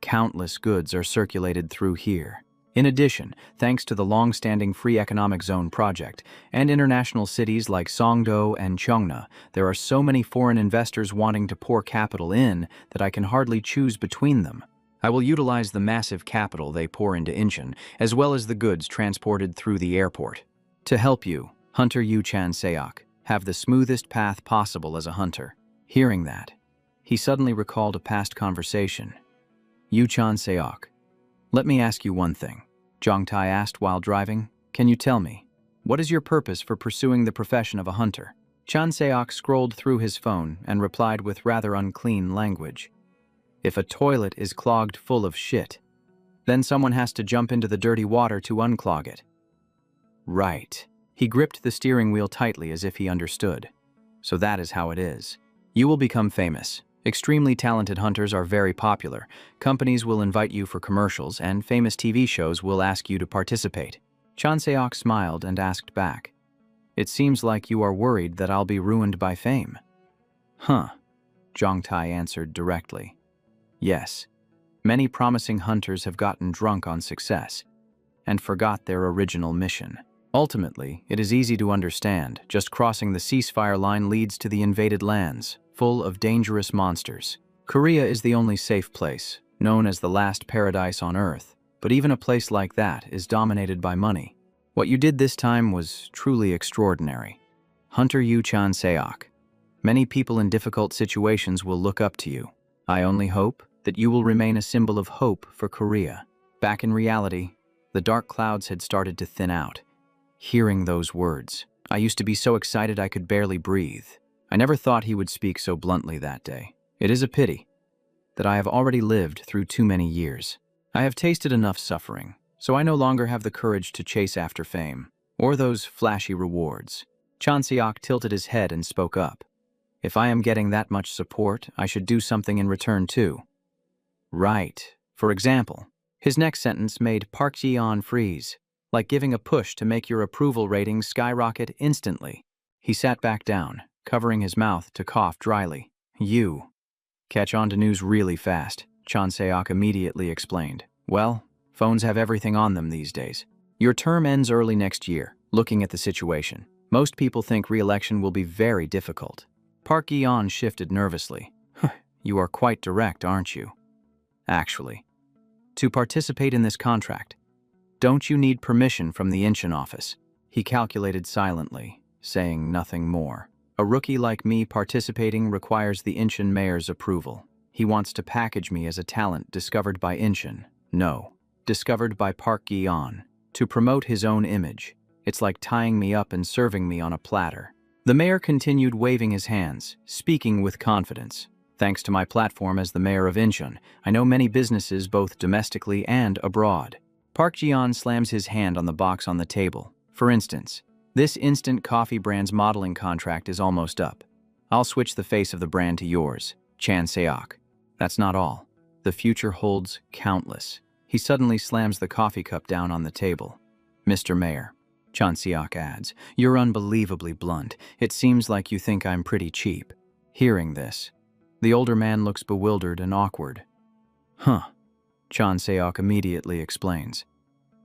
countless goods are circulated through here. In addition, thanks to the long-standing Free Economic Zone project and international cities like Songdo and Cheongna, there are so many foreign investors wanting to pour capital in that I can hardly choose between them. I will utilize the massive capital they pour into Incheon, as well as the goods transported through the airport, to help you, Hunter Yu Chan Seok, have the smoothest path possible as a hunter." Hearing that, he suddenly recalled a past conversation. "Yu Chan Seok, let me ask you one thing," Jong Tai asked while driving. "Can you tell me, what is your purpose for pursuing the profession of a hunter?" Chan Seok scrolled through his phone and replied with rather unclean language. "If a toilet is clogged full of shit, then someone has to jump into the dirty water to unclog it." Right. He gripped the steering wheel tightly as if he understood. "So that is how it is. You will become famous. Extremely talented hunters are very popular. Companies will invite you for commercials, and famous TV shows will ask you to participate." Chan Seok smiled and asked back, "It seems like you are worried that I'll be ruined by fame." "Huh," Jong Tai answered directly. "Yes, many promising hunters have gotten drunk on success and forgot their original mission. Ultimately, it is easy to understand. Just crossing the ceasefire line leads to the invaded lands, full of dangerous monsters. Korea is the only safe place, known as the last paradise on Earth, but even a place like that is dominated by money. What you did this time was truly extraordinary. Hunter Yu Chan Seok. Many people in difficult situations will look up to you. I only hope that you will remain a symbol of hope for Korea." Back in reality, the dark clouds had started to thin out. Hearing those words, I used to be so excited I could barely breathe. I never thought he would speak so bluntly that day. It is a pity that I have already lived through too many years. I have tasted enough suffering, so I no longer have the courage to chase after fame or those flashy rewards. Chan Seok tilted his head and spoke up. "If I am getting that much support, I should do something in return too." Right. For example, his next sentence made Park Ji-on freeze, like giving a push to make your approval rating skyrocket instantly. He sat back down, covering his mouth to cough dryly. "You catch on to news really fast." Chan Seok immediately explained. Well, phones have everything on them these days. Your term ends early next year. Looking at the situation, most people think re-election will be very difficult. Park Gi-yeon shifted nervously. You are quite direct, aren't you? Actually, to participate in this contract, don't you need permission from the Incheon office? He calculated silently, saying nothing more. A rookie like me participating requires the Incheon mayor's approval. He wants to package me as a talent discovered by Incheon. No, discovered by Park Gi-yeon. To promote his own image. It's like tying me up and serving me on a platter. The mayor continued waving his hands, speaking with confidence. Thanks to my platform as the mayor of Incheon, I know many businesses both domestically and abroad. Park Ji-yeon slams his hand on the box on the table. For instance, this instant coffee brand's modeling contract is almost up. I'll switch the face of the brand to yours, Chan Seok. That's not all. The future holds countless. He suddenly slams the coffee cup down on the table. Mr. Mayor, Chan Seok adds, you're unbelievably blunt. It seems like you think I'm pretty cheap. Hearing this, the older man looks bewildered and awkward. Huh, Chan Seok immediately explains.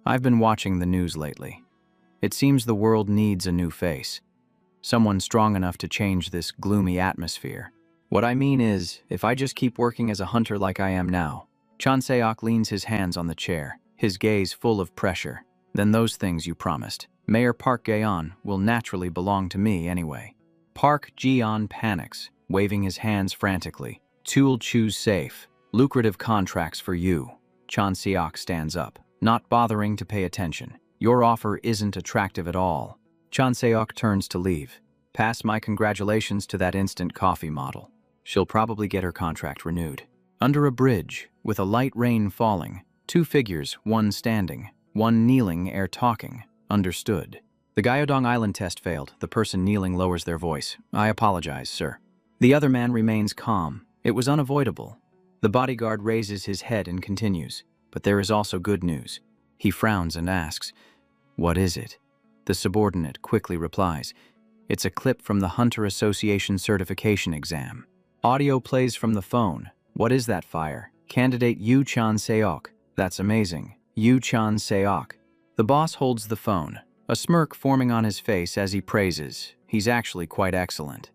I've been watching the news lately. It seems the world needs a new face. Someone strong enough to change this gloomy atmosphere. What I mean is, if I just keep working as a hunter like I am now. Chan Seok leans his hands on the chair, his gaze full of pressure. Then those things you promised. Mayor Park Gi-yeon will naturally belong to me anyway. Park Ji-yeon panics, waving his hands frantically. Tool choose safe. Lucrative contracts for you. Chan Seok stands up, not bothering to pay attention. Your offer isn't attractive at all. Chan Seok turns to leave. Pass my congratulations to that instant coffee model. She'll probably get her contract renewed. Under a bridge, with a light rain falling, two figures, one standing, one kneeling ere talking. Understood. The Gyeodong Island test failed. The person kneeling lowers their voice. I apologize, sir. The other man remains calm. It was unavoidable. The bodyguard raises his head and continues. But there is also good news. He frowns and asks, what is it? The subordinate quickly replies, it's a clip from the Hunter Association certification exam. Audio plays from the phone. What is that fire? Candidate Yu Chan Seok. That's amazing. Yu Chan Seok. The boss holds the phone, a smirk forming on his face as he praises. He's actually quite excellent.